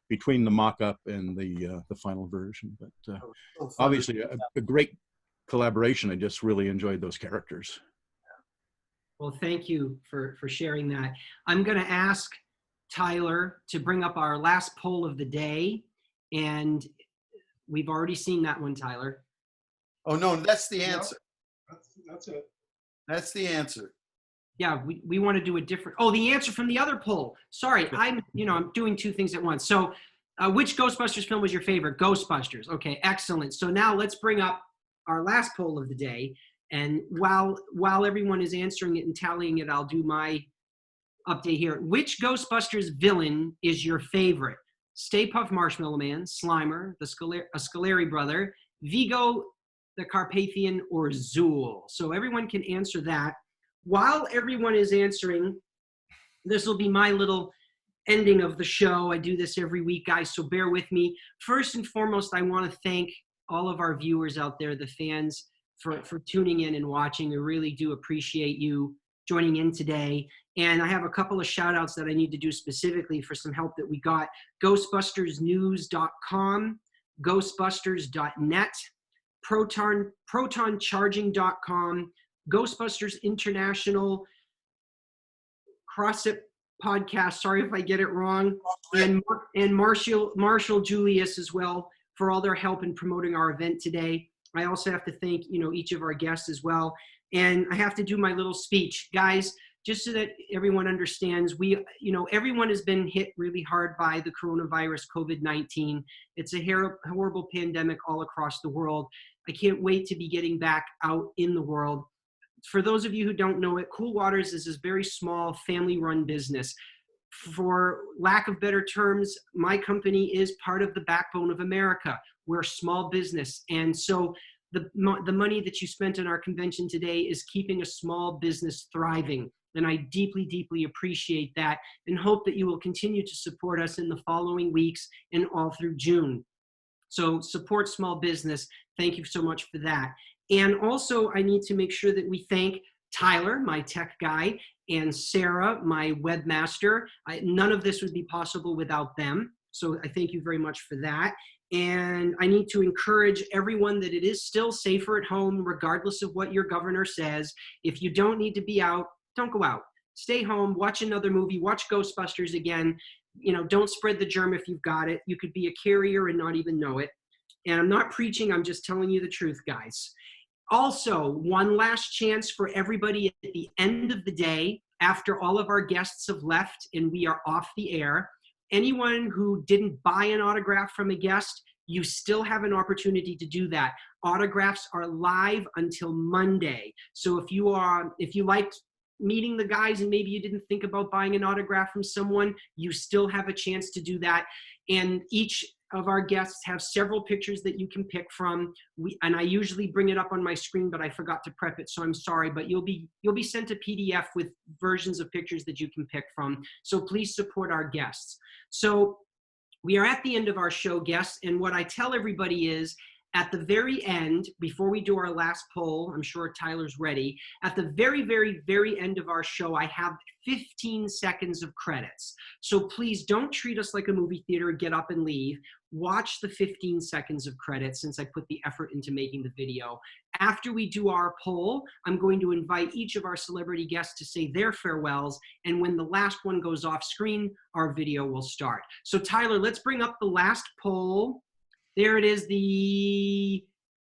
between the mock-up and the final version. But obviously a great collaboration. I just really enjoyed those characters. Well, thank you for sharing that. I'm going to ask Tyler to bring up our last poll of the day, and we've already seen that one, Tyler. Oh no, that's the answer. That's it. That's the answer. Yeah, we want to do a different. Oh, the answer from the other poll. Sorry, I'm doing two things at once. So, which Ghostbusters film was your favorite? Ghostbusters. Okay, excellent. So now let's bring up our last poll of the day. And while everyone is answering it and tallying it, I'll do my update here. Which Ghostbusters villain is your favorite? Stay Puft Marshmallow Man, Slimer, a Scoleri brother, Vigo the Carpathian, or Zool? So everyone can answer that. While everyone is answering, this will be my little ending of the show. I do this every week, guys, so bear with me. First and foremost, I want to thank all of our viewers out there, the fans, for tuning in and watching. We really do appreciate you joining in today. And I have a couple of shout outs that I need to do specifically for some help that we got. Ghostbustersnews.com, Ghostbusters.net, protoncharging.com, Ghostbusters International, CrossFit Podcast, sorry if I get it wrong, and Marshall Julius as well for all their help in promoting our event today. I also have to thank each of our guests as well. And I have to do my little speech. Guys, just so that everyone understands, everyone has been hit really hard by the coronavirus, COVID-19. It's a horrible pandemic all across the world. I can't wait to be getting back out in the world. For those of you who don't know it, Cool Waters is this very small family-run business. For lack of better terms, my company is part of the backbone of America. We're a small business. And so the money that you spent on our convention today is keeping a small business thriving. And I deeply, deeply appreciate that and hope that you will continue to support us in the following weeks and all through June. So support small business. Thank you so much for that. And also, I need to make sure that we thank Tyler, my tech guy, and Sarah, my webmaster. None of this would be possible without them. So I thank you very much for that. And I need to encourage everyone that it is still safer at home, regardless of what your governor says. If you don't need to be out, don't go out. Stay home, watch another movie, watch Ghostbusters again. You know, don't spread the germ if you've got it. You could be a carrier and not even know it. And I'm not preaching, I'm just telling you the truth, guys. Also, one last chance for everybody at the end of the day, after all of our guests have left and we are off the air. Anyone who didn't buy an autograph from a guest, you still have an opportunity to do that. Autographs are live until Monday. So if you liked meeting the guys and maybe you didn't think about buying an autograph from someone, you still have a chance to do that. And each of our guests have several pictures that you can pick from. And I usually bring it up on my screen, but I forgot to prep it, so I'm sorry. But you'll be sent a PDF with versions of pictures that you can pick from. So please support our guests. So we are at the end of our show, guests, and what I tell everybody is, at the very end, before we do our last poll, I'm sure Tyler's ready, at the very, very, very end of our show, I have 15 seconds of credits. So please don't treat us like a movie theater, get up and leave. Watch the 15 seconds of credits since I put the effort into making the video. After we do our poll, I'm going to invite each of our celebrity guests to say their farewells, and when the last one goes off screen, our video will start. So Tyler, let's bring up the last poll. There it is.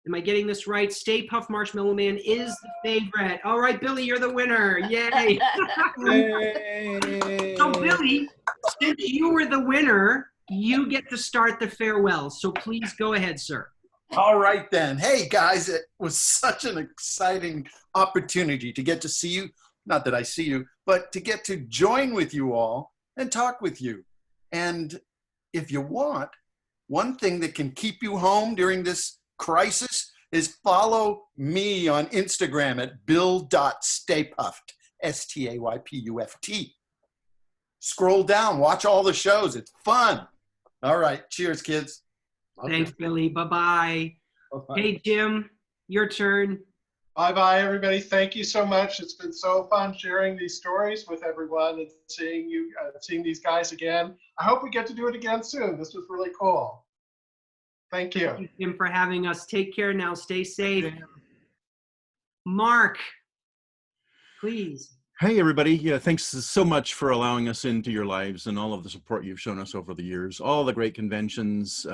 Am I getting this right? Stay Puft Marshmallow Man is the favorite. All right, Billy, you're the winner. Yay. So Billy, since you were the winner, you get to start the farewells. So please go ahead, sir. All right then. Hey guys, it was such an exciting opportunity to get to see you. Not that I see you, but to get to join with you all and talk with you. And if you want, one thing that can keep you home during this crisis is follow me on Instagram at bill.staypuft, STAYPUFT. Scroll down, watch all the shows. It's fun. All right. Cheers, kids. Thanks, Billy. Bye-bye. Bye-bye. Hey, Jim, your turn. Bye-bye, everybody. Thank you so much. It's been so fun sharing these stories with everyone and seeing these guys again. I hope we get to do it again soon. This was really cool. Thank you. Thank you, Jim, for having us. Take care now. Stay safe. Mark, please. Hey, everybody. Yeah, thanks so much for allowing us into your lives and all of the support you've shown us over the years, all the great conventions,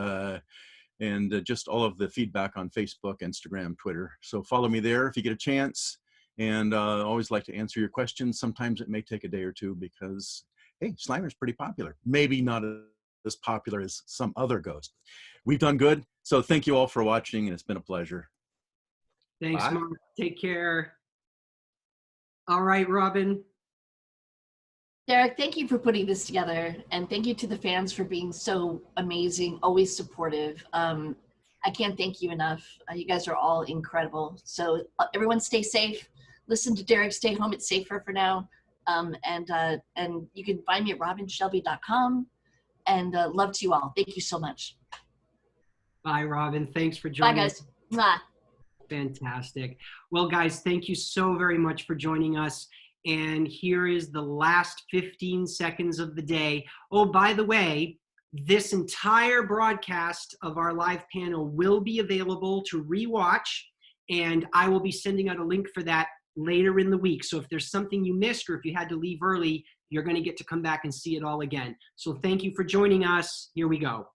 and just all of the feedback on Facebook, Instagram, Twitter. So follow me there if you get a chance. And always like to answer your questions. Sometimes it may take a day or two because, hey, Slimer's pretty popular. Maybe not as popular as some other ghost. We've done good. So thank you all for watching, and it's been a pleasure. Thanks, Bye. Mark. Take care. All right, Robin. Derek, thank you for putting this together, and thank you to the fans for being so amazing, always supportive. I can't thank you enough. You guys are all incredible. So everyone stay safe. Listen to Derek, stay home. It's safer for now. And you can find me at robinshelby.com, and love to you all. Thank you so much. Bye, Robin. Thanks for joining Bye, us. guys. Mwah. Fantastic. Well, guys, thank you so very much for joining us. And here is the last 15 seconds of the day. Oh, by the way, this entire broadcast of our live panel will be available to rewatch, and I will be sending out a link for that later in the week. So if there's something you missed or if you had to leave early, you're going to get to come back and see it all again. So thank you for joining us. Here we go.